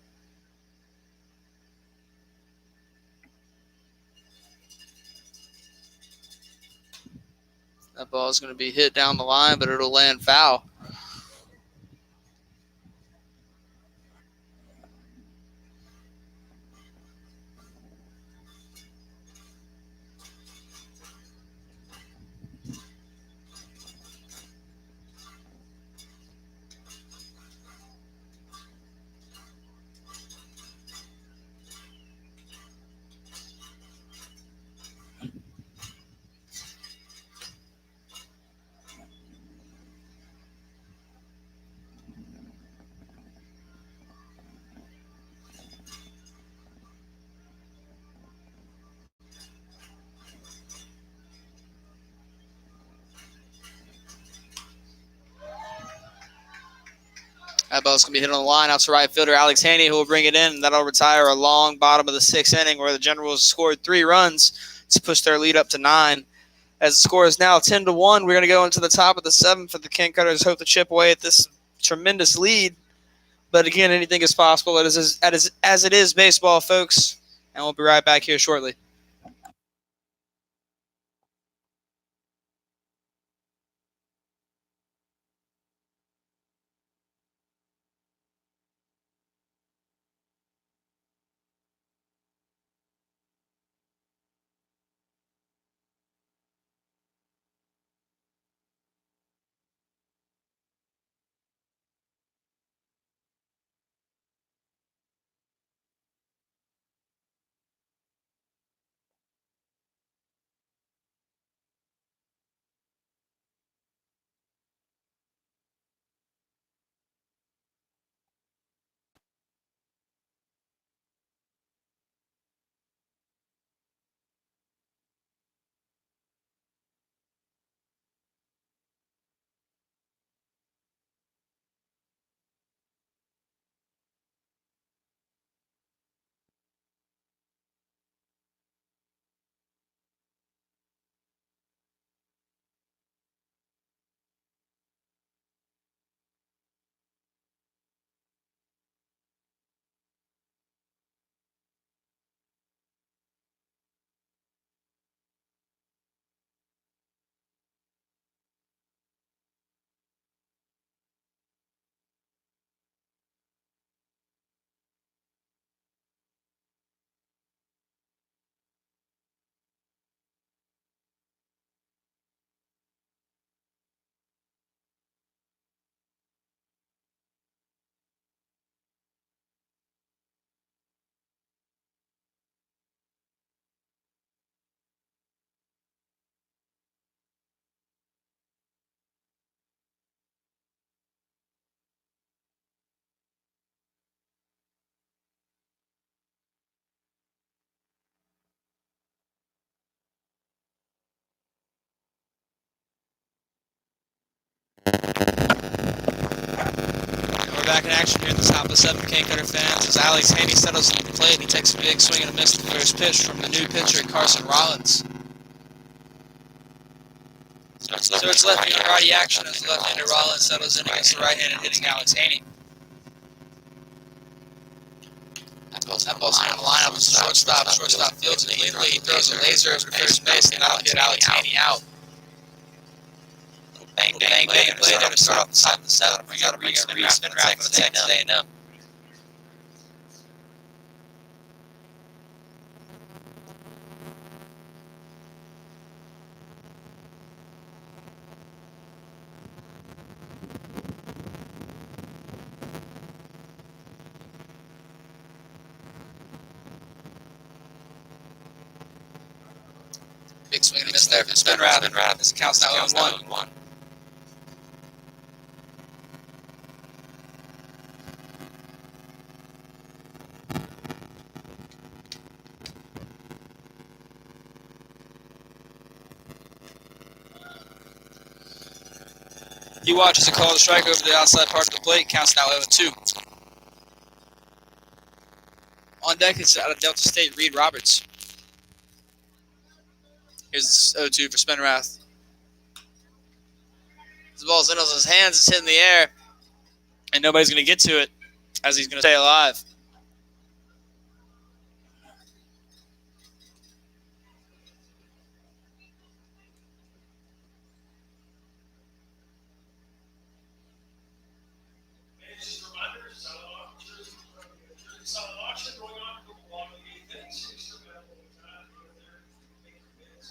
That ball is going to be hit down the line, but it'll land foul. That ball's going to be hit on the line out to right fielder Alex Haney, who will bring it in. And that'll retire a long bottom of the 6th inning where the Generals scored 3 runs to push their lead up to 9. As the score is now 10-1, we're going to go into the top of the 7th for the King Cutters. Hope to chip away at this tremendous lead. But again, anything is possible as it is baseball, folks. And we'll be right back here shortly. And we're back in action here at the top of 7 Cane Cutter fans as Alex Haney settles into the plate and he takes a big swing and a miss at the first pitch from the new pitcher Carson Rollins. So it's lefty on righty action as the left-hander Rollins settles in against the right-handed hitting Alex Haney. That ball's in the lineup with shortstop. Shortstop fields it cleanly. He throws a laser over first base and that'll get Alex Haney out. Bang, bang, bang, play there to start off the side of the 7th. We got to bring spin rack for the Texas A&M. Big swing and a miss there for the spin route. This counts now 0-1. He watches a call to strike over the outside part of the plate. Counts now 0-2. On deck is out of Delta State, Reed Roberts. Here's the 0-2 for Spenrath. The ball's in his hands. It's hitting the air. And nobody's going to get to it as he's going to stay alive. Just a reminder, silent auction going on along with the 8th inning. So you still got a little time to go there and make your bids.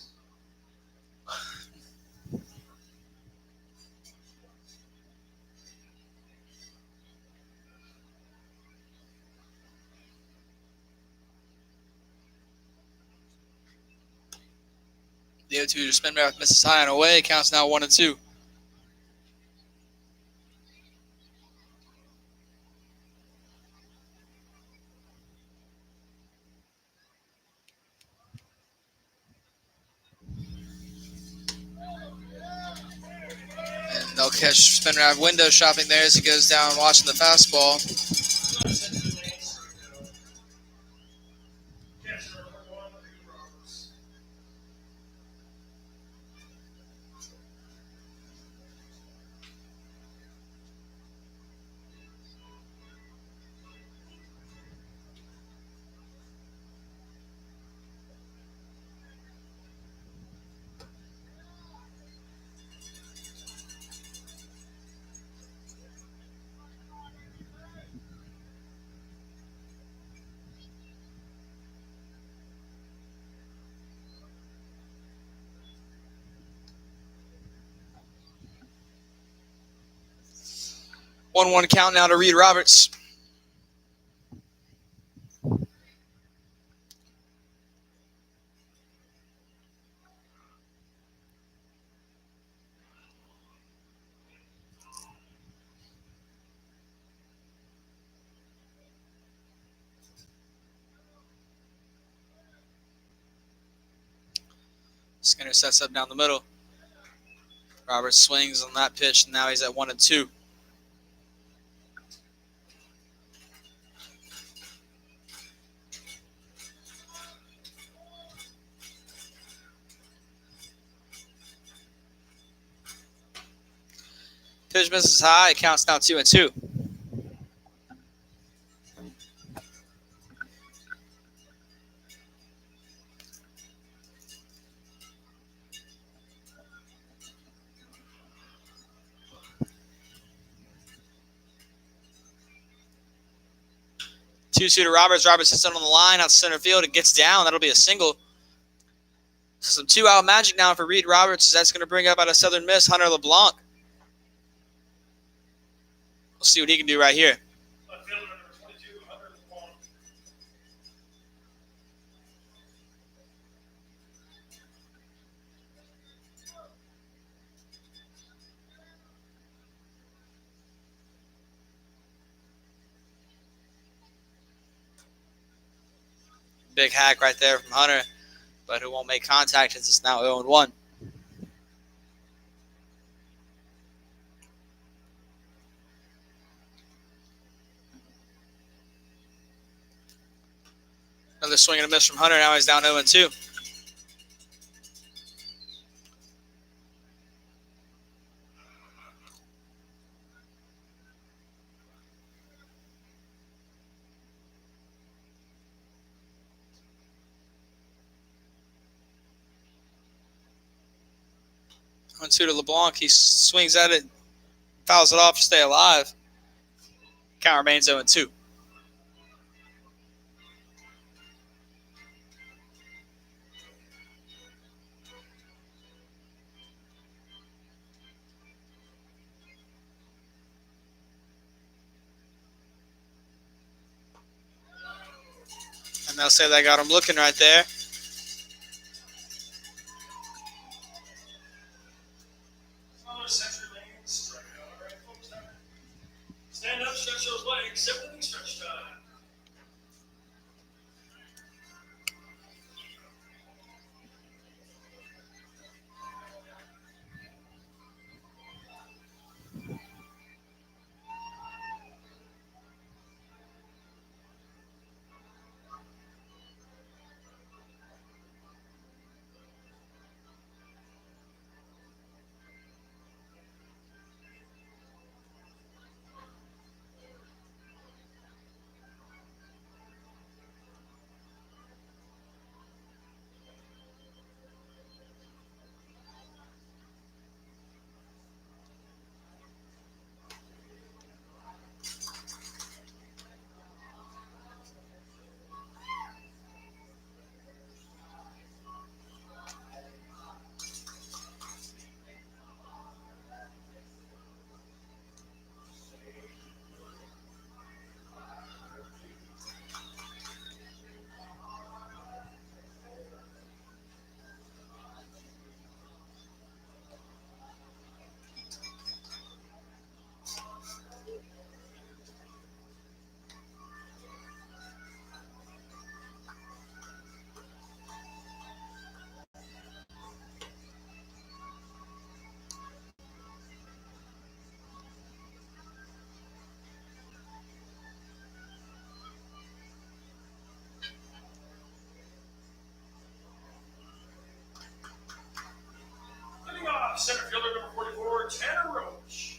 The 0-2 to Spenrath misses high and away. Counts now 1-2. And they'll catch Spenrath window shopping there as he goes down watching the fastball. One count now to Reed Roberts. Skinner sets up down the middle. Roberts swings on that pitch, and now he's at 1-2. Pitch misses high. It counts now 2-2. Two-2 to Roberts. Roberts hits it on the line out center field. It gets down. That'll be a single. So some 2-out magic now for Reed Roberts. That's going to bring up out of Southern Miss Hunter LeBlanc. We'll see what he can do right here. Big hack right there from Hunter, but who won't make contact as it's now 0-1. Another swing and a miss from Hunter. Now he's down 0-2. On 2 to LeBlanc. He swings at it, fouls it off to stay alive. Count remains 0-2. And they'll say they got him looking right there. Stand up, stretch those legs, 7-inning stretch time. Leading off, center fielder number 44, Tanner Roach.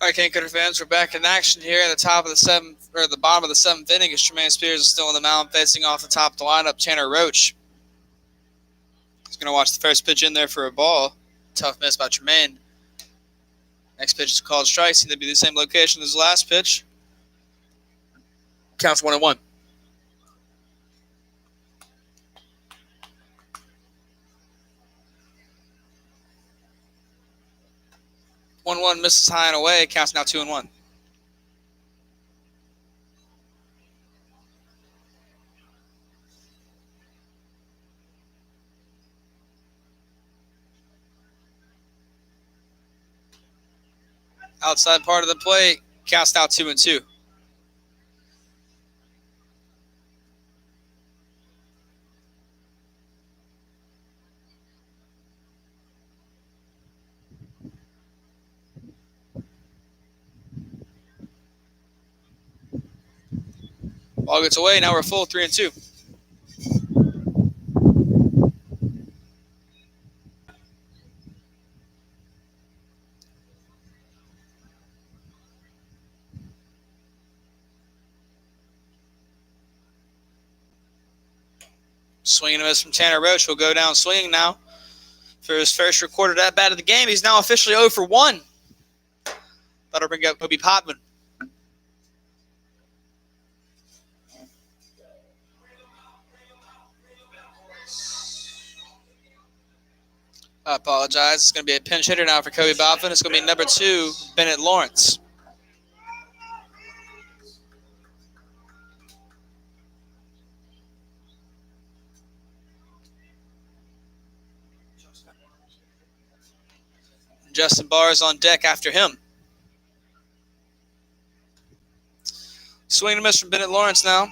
All right, King Cutter fans, we're back in action here at the top of the seventh, or the bottom of the seventh inning. As Tremaine Spears is still on the mound, facing off the top of the lineup, Tanner Roach. He's going to watch the first pitch in there for a ball. Tough miss by Tremaine. Next pitch is called strike. Seems to be the same location as the last pitch. Counts 1-1. 1-1 misses high and away. Counts now 2-1. Outside part of the plate. Counts now 2-2. Ball gets away. Now we're full 3-2. Swing and a miss from Tanner Roach. Will go down swinging now for his first recorded at bat of the game. He's now officially 0 for 1. That'll bring up Kobe Potman. I apologize. It's going to be a pinch hitter now for Kobe Potman. It's going to be number 2, Bennett Lawrence. Justin Barr is on deck after him. Swing and a miss from Bennett Lawrence now.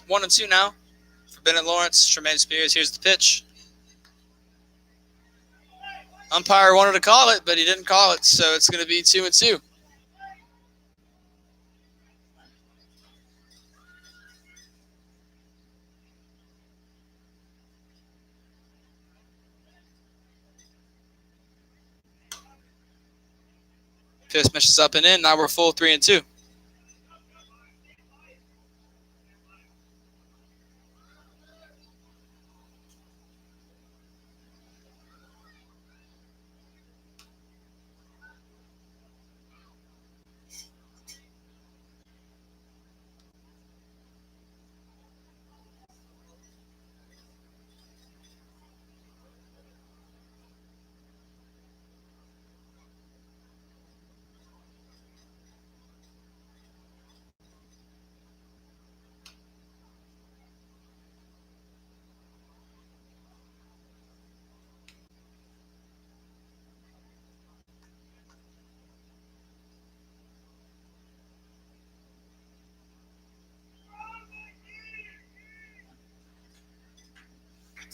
One and two now for Bennett Lawrence. Tremaine Spears. Here's the pitch. Umpire wanted to call it, but he didn't call it, so it's going to be 2-2. Pitch misses up and in. Now we're full 3-2.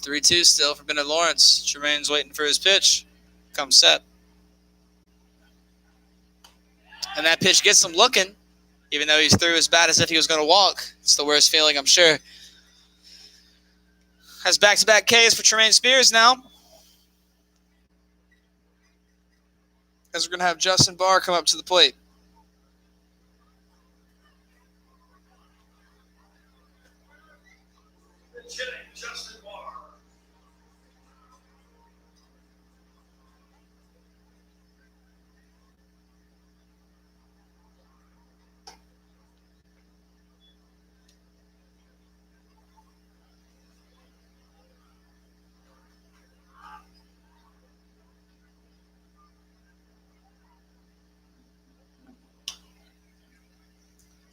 Three-two still for Bennett Lawrence. Tremaine's waiting for his pitch. Comes set. And that pitch gets him looking, even though he threw as bad as if he was going to walk. It's the worst feeling, I'm sure. Has back-to-back Ks for Tremaine Spears now. As we're going to have Justin Barr come up to the plate. Justin Barr.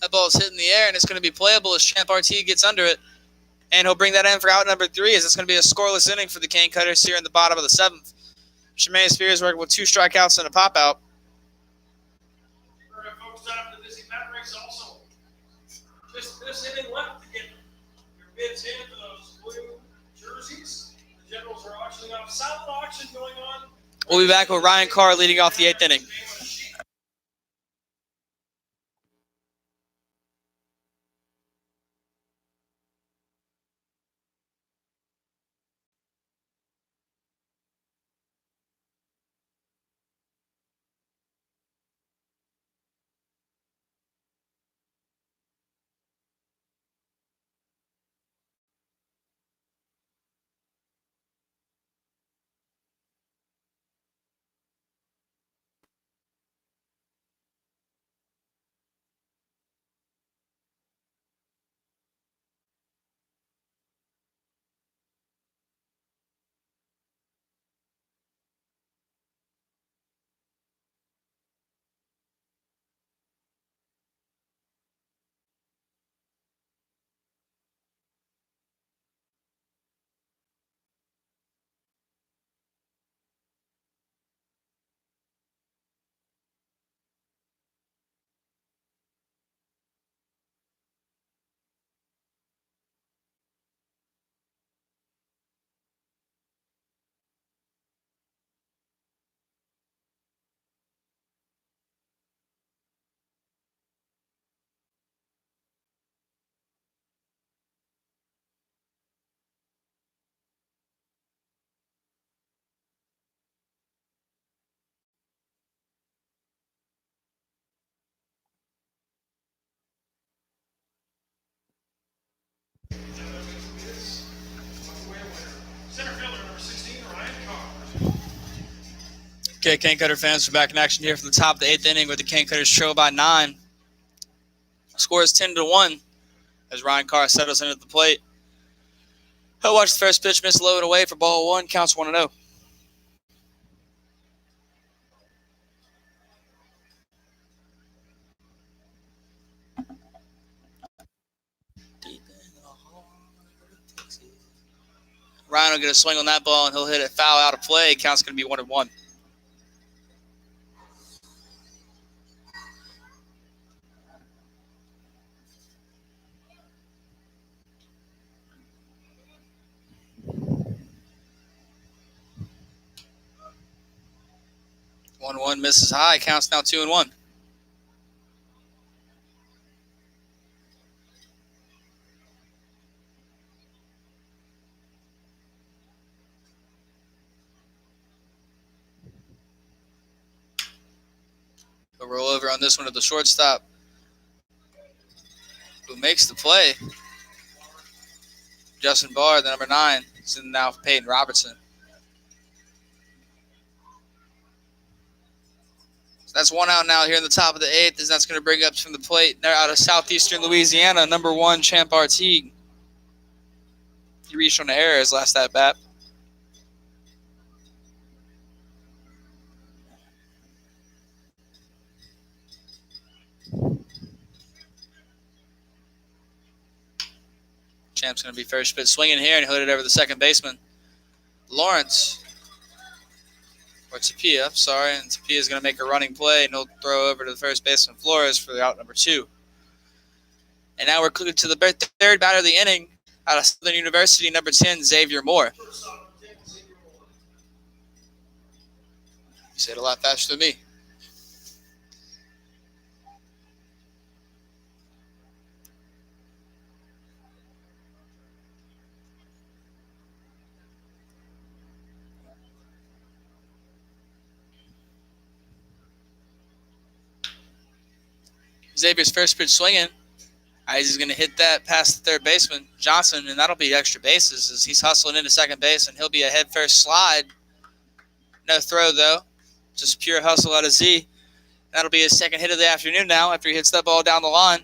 That ball is hitting the air, and it's going to be playable as Champ RT gets under it. And he'll bring that in for out number 3, as it's going to be a scoreless inning for the Cane Cutters here in the bottom of the 7th. Tremaine Spears working with 2 strikeouts and a pop-out. All right, folks, time for the busy bat race also. Just this inning left to get your bids in for those blue jerseys. The Generals are auctioning off. Silent auction going on. We'll be back with Ryan Carr leading off the 8th inning. Okay, Cane Cutter fans, we're back in action here from the top of the 8th inning with the Cane Cutters trail by 9. Score is 10-1 as Ryan Carr settles in at the plate. He'll watch the first pitch miss low and away for ball 1, counts 1-0. Ryan will get a swing on that ball and he'll hit it foul out of play. Count's going to be 1-1. One misses high. Counts now 2-1. A roll over on this one to the shortstop, who makes the play. Justin Barr, the number 9, is in now for Peyton Robertson. So that's one out now here in the top of the 8th, as that's going to bring up from the plate. They're out of southeastern Louisiana, number 1, Champ Artigue. He reached on the error his last at bat. Champ's going to be first pitch swinging here, and he'll hit it over the second baseman, Lawrence. Or Tapia, sorry. And Tapia's going to make a running play, and he'll throw over to the first baseman, Flores, for the out number 2. And now we're clicking to the third batter of the inning out of Southern University, number 10, Xavier Moore. You said a lot faster than me. Xavier's first pitch swinging. He's going to hit that past the third baseman, Johnson, and that'll be extra bases as he's hustling into second base, and he'll be a head first slide. No throw, though. Just pure hustle out of Z. That'll be his second hit of the afternoon now after he hits that ball down the line.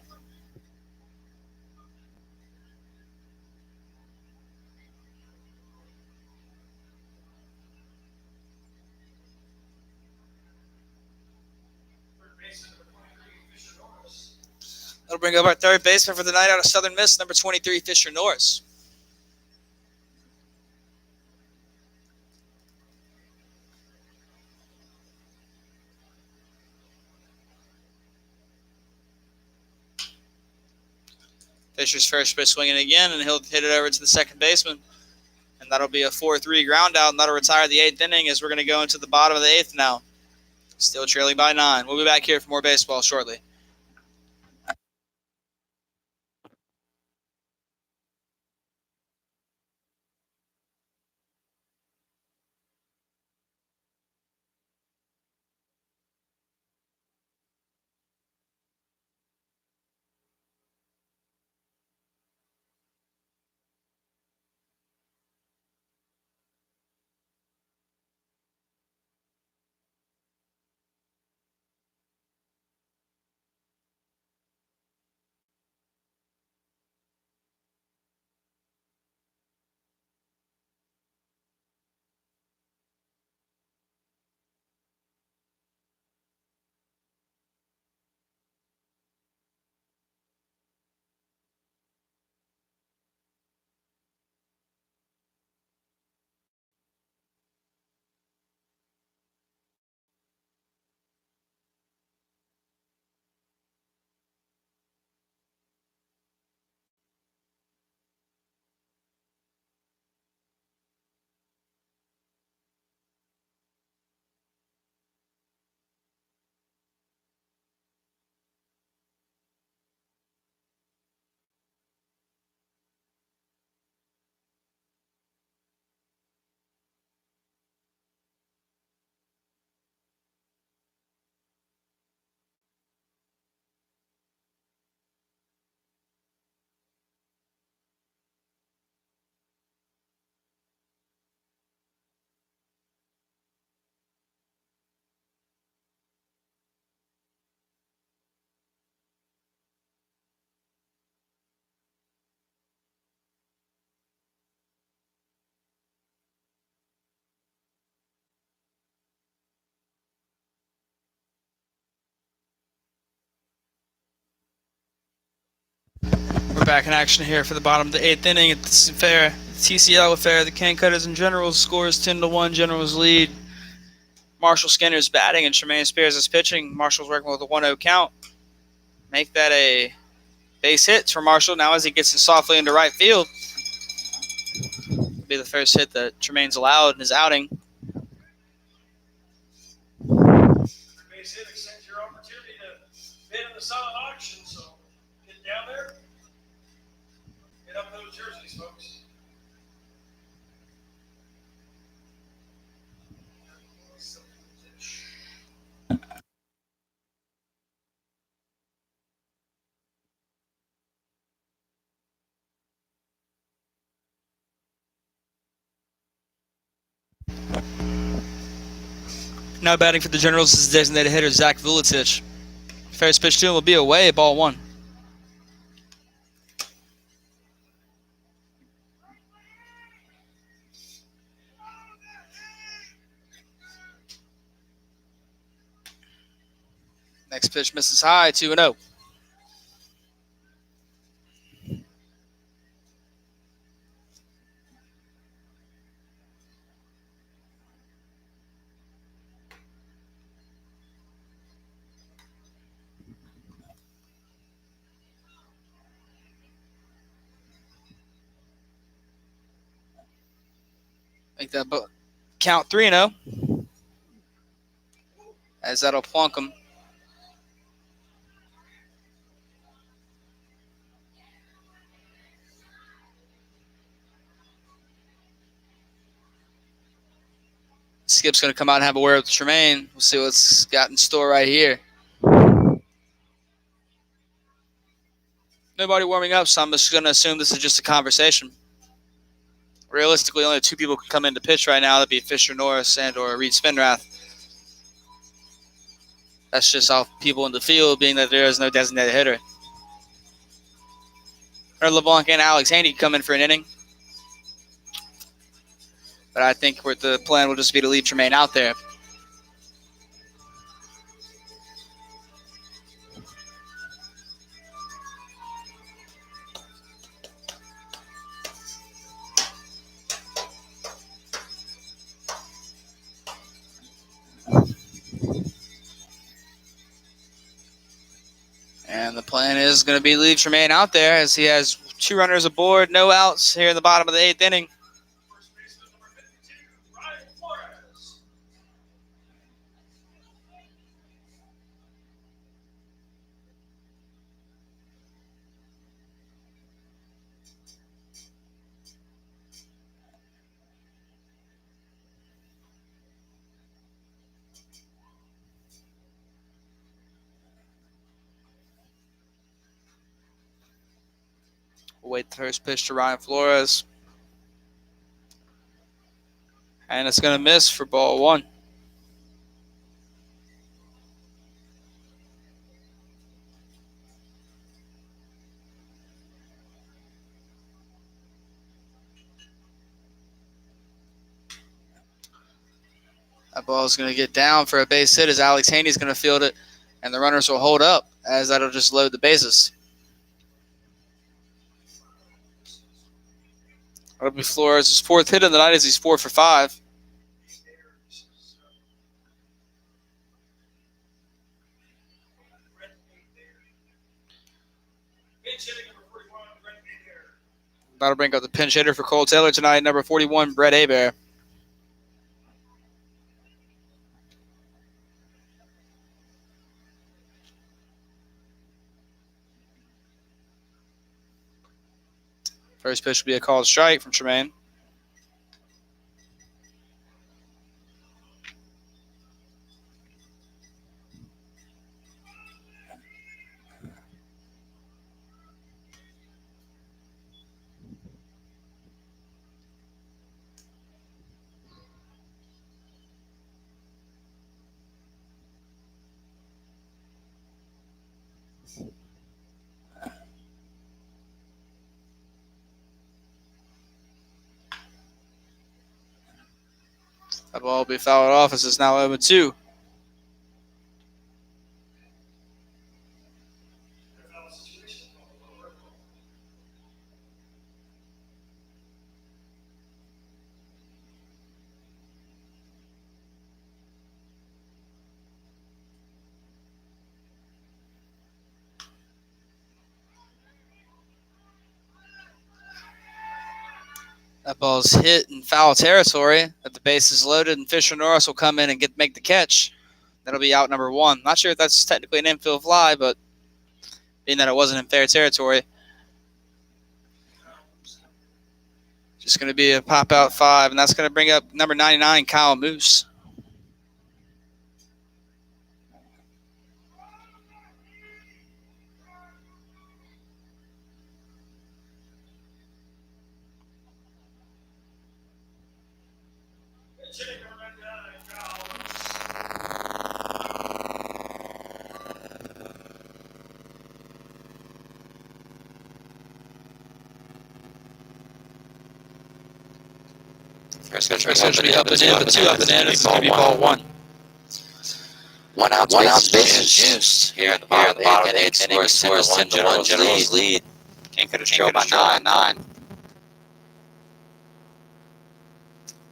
That'll bring up our third baseman for the night out of Southern Miss, number 23, Fisher Norris. Fisher's first pitch swinging again, and he'll hit it over to the second baseman. And that'll be a 4-3 ground out, and that'll retire the 8th inning as we're going to go into the bottom of the 8th now. Still trailing by 9. We'll be back here for more baseball shortly. We're back in action here for the bottom of the 8th inning at this affair. TCL affair. The Can Cutters and Generals scores 10-1. Generals lead. Marshall Skinner's batting and Tremaine Spears is pitching. Marshall's working with a 1-0 count. Make that a base hit for Marshall now as he gets it softly into right field. It'll be the first hit that Tremaine's allowed in his outing. Base hit extends your opportunity to bid in the silent auction, so get down there. Get up those jerseys, folks. Now batting for the Generals is designated hitter Zach Vuletic. First pitch to him will be away, ball 1. Next pitch misses high, 2-0. Make that count 3-0. As that'll plunk him. Skip's going to come out and have a word with Tremaine. We'll see what's got in store right here. Nobody warming up, so I'm just going to assume this is just a conversation. Realistically, only 2 people can come in to pitch right now. That'd be Fisher Norris and or Reed Spinrath. That's just off people in the field, being that there is no designated hitter. Earl LeBlanc and Alex Haney come in for an inning. But I think the plan will just be to leave Tremaine out there. And the plan is going to be leave Tremaine out there as he has 2 runners aboard, no outs here in the bottom of the 8th inning. First baseman number 52, Ryan Flores. We'll wait the first pitch to Ryan Flores. And it's going to miss for ball 1. That ball is going to get down for a base hit as Alex Haney is going to field it, and the runners will hold up as that'll just load the bases. That'll be Flores' 4th hit of the night as he's 4 for 5. That'll bring up the pinch hitter for Cole Taylor tonight, number 41, Brett Hebert. First pitch will be a called strike from Tremaine. That ball will be fouled off as it's now 0-2. That ball's hit in foul territory. That the base is loaded, and Fisher Norris will come in and make the catch. That'll be out number 1. Not sure if that's technically an infield fly, but being that it wasn't in fair territory, just going to be a pop out 5, and that's going to bring up number 99, Kyle Moose. First pitch should be up and in, but 2 up and in. It's going to be ball 1. 1 out bases juiced here in the bottom of the 8th inning. Scores 10-1 Generals lead. Can't get a show by 9.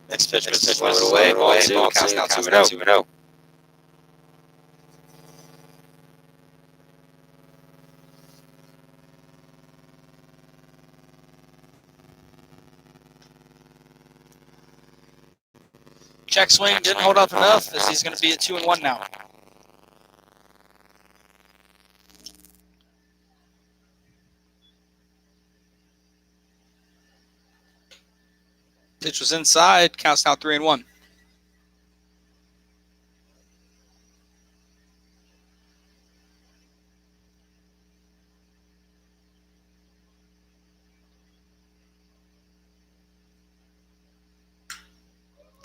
Next pitch was away. Ball 2. Counts now 2-0. Check swing didn't hold up enough, as he's going to be at 2-1 now. Pitch was inside. Counts now 3-1.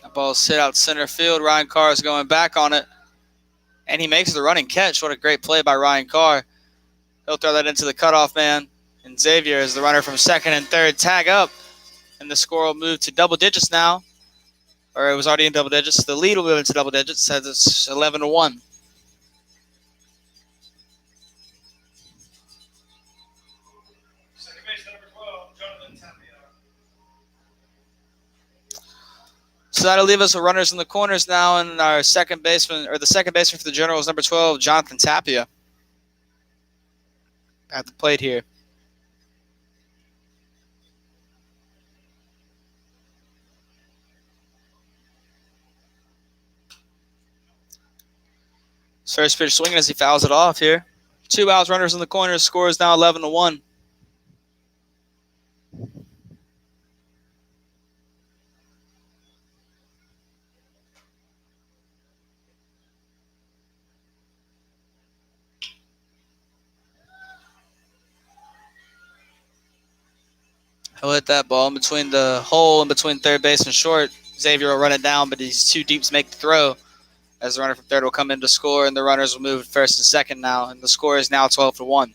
That ball's hit out center field. Ryan Carr is going back on it, and he makes the running catch. What a great play by Ryan Carr. He'll throw that into the cutoff man, and Xavier is the runner from second and third. Tag up, and the score will move to double digits now, or it was already in double digits. The lead will move into double digits as it's 11-1. Second base, number 12, Jonathan Tapia. So that'll leave us with runners in the corners now, and our second baseman, or the second baseman for the Generals, number 12, Jonathan Tapia, at the plate here. First pitch swinging as he fouls it off here. 2 outs, runners in the corners. Score is now 11-1. He'll hit that ball in between the hole, in between third base and short. Xavier will run it down, but he's too deep to make the throw, as the runner from third will come in to score, and the runners will move first and second now, and the score is now 12-1.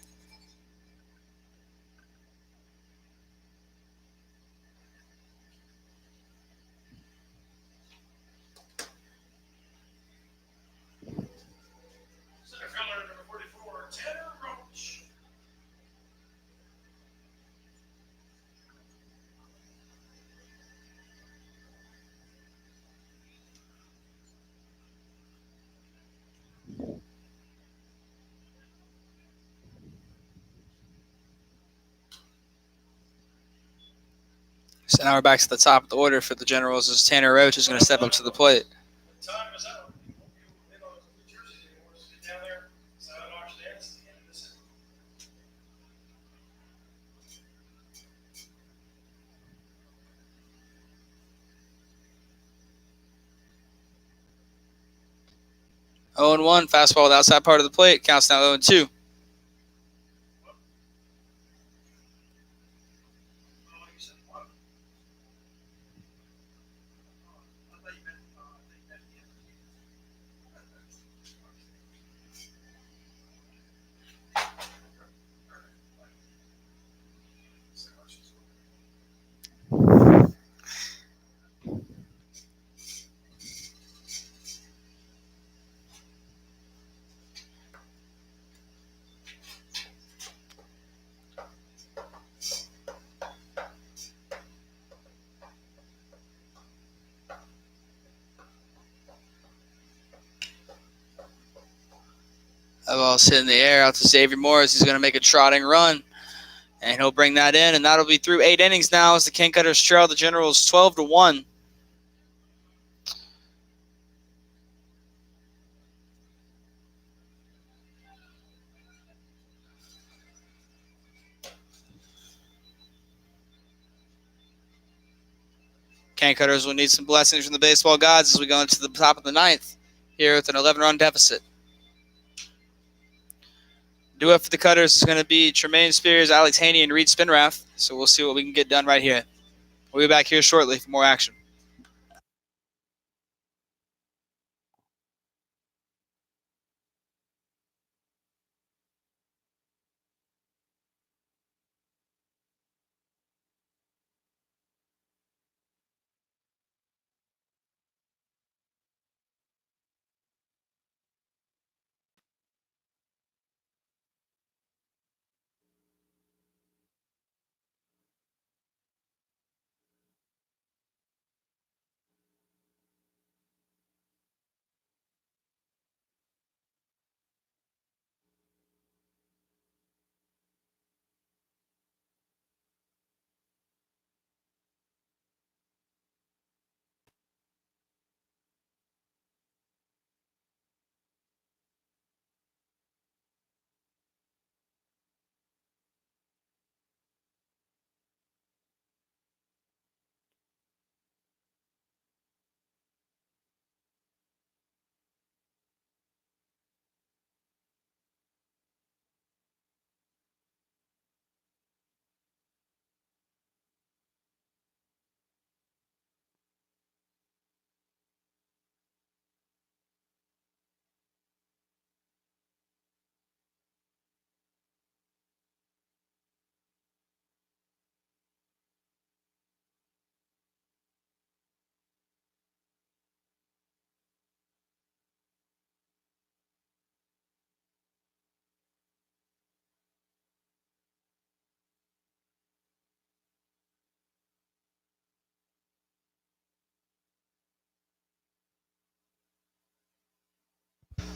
Center fielder, number 44, Tanner Roach. So now we're back to the top of the order for the Generals, as Tanner Roach is going to step up to the plate. Time is up. You know, New Jersey anymore. Just get down there, sign an auction dance at the end of this. Oh and 1, fastball with outside part of the plate. Counts now 0-2. That ball's hit in the air out to Xavier Morris. He's going to make a trotting run. And he'll bring that in, and that'll be through 8 innings now as the King Cutters trail the Generals 12-1. King Cutters will need some blessings from the baseball gods as we go into the top of the ninth here with an 11-run deficit. Duet for the Cutters is going to be Tremaine Spears, Alex Haney, and Reed Spinrath. So we'll see what we can get done right here. We'll be back here shortly for more action.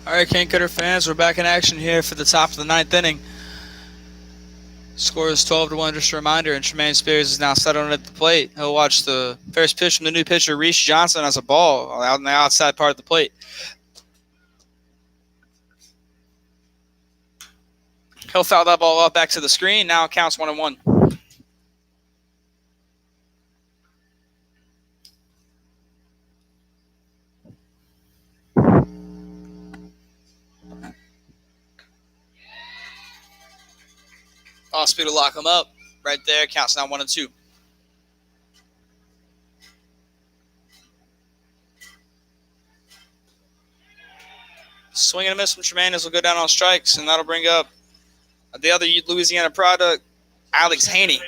All right, King Cutter fans, we're back in action here for the top of the ninth inning. Score is 12-1, just a reminder, and Tremaine Spears is now settled at the plate. He'll watch the first pitch from the new pitcher, Reese Johnson, as a ball out on the outside part of the plate. He'll foul that ball up back to the screen. Now it counts 1-1. Off speed to lock him up. Right there, counts now 1-2. Swing and a miss from Tremaine will go down on strikes, and that'll bring up the other Louisiana product, Alex Haney.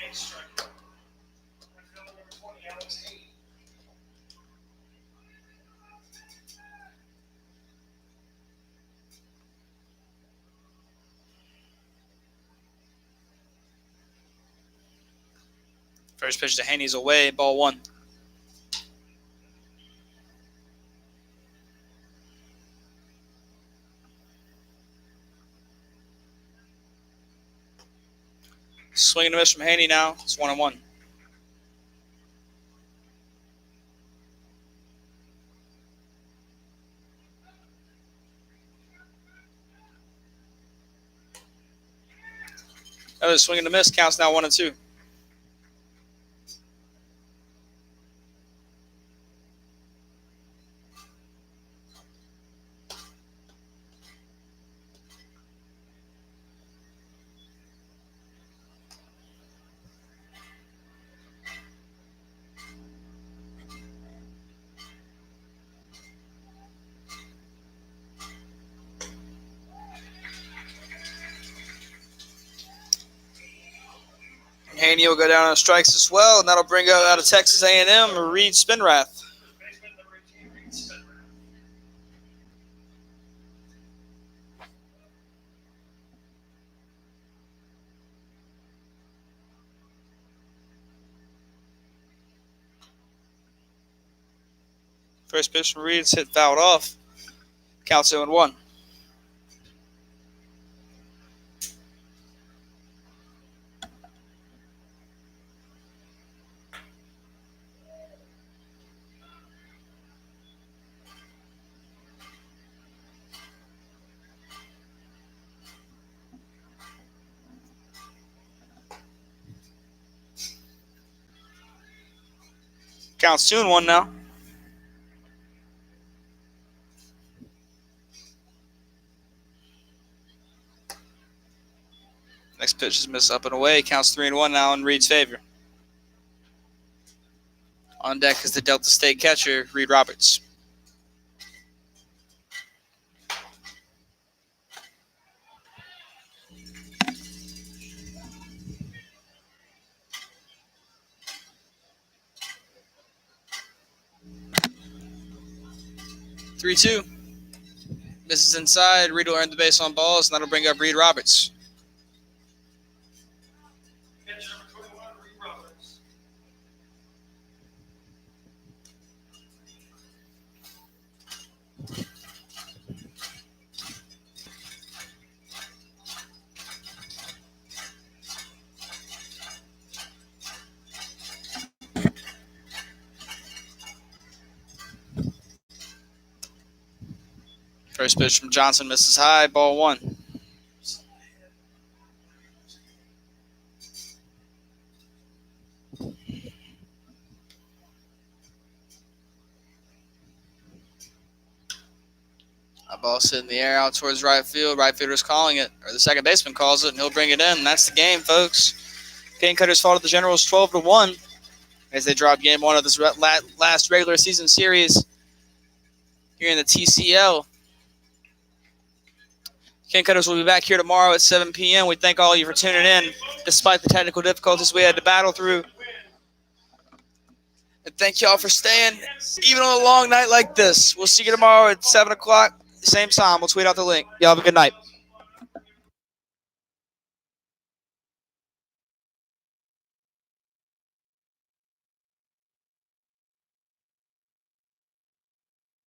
First pitch to Haney's away, ball 1. Swing and a miss from Haney now. It's 1-1. Another swing and a miss, counts now 1-2. Haney will go down on strikes as well, and that'll bring out of Texas A&M, Reed Spinrath. First pitch from Reed's hit fouled off. Counts 0-1. Counts 2-1 now. Next pitch is missed up and away. Counts 3-1 now in Reed's favor. On deck is the Delta State catcher, Reed Roberts. Three-two. Misses inside. Reed will earn the base on balls, and that'll bring up Reed Roberts. Pitch number 21, Reed Roberts. First pitch from Johnson misses high. Ball 1. A ball sitting in the air out towards right field. Right fielder's calling it, or the second baseman calls it, and he'll bring it in. And that's the game, folks. Cane Cutters fall to the Generals 12-1 as they drop game 1 of this last regular season series here in the TCL. Cane Cutters will be back here tomorrow at 7 p.m. We thank all of you for tuning in, despite the technical difficulties we had to battle through. And thank y'all for staying, even on a long night like this. We'll see you tomorrow at 7 o'clock, same time. We'll tweet out the link. Y'all have a good night.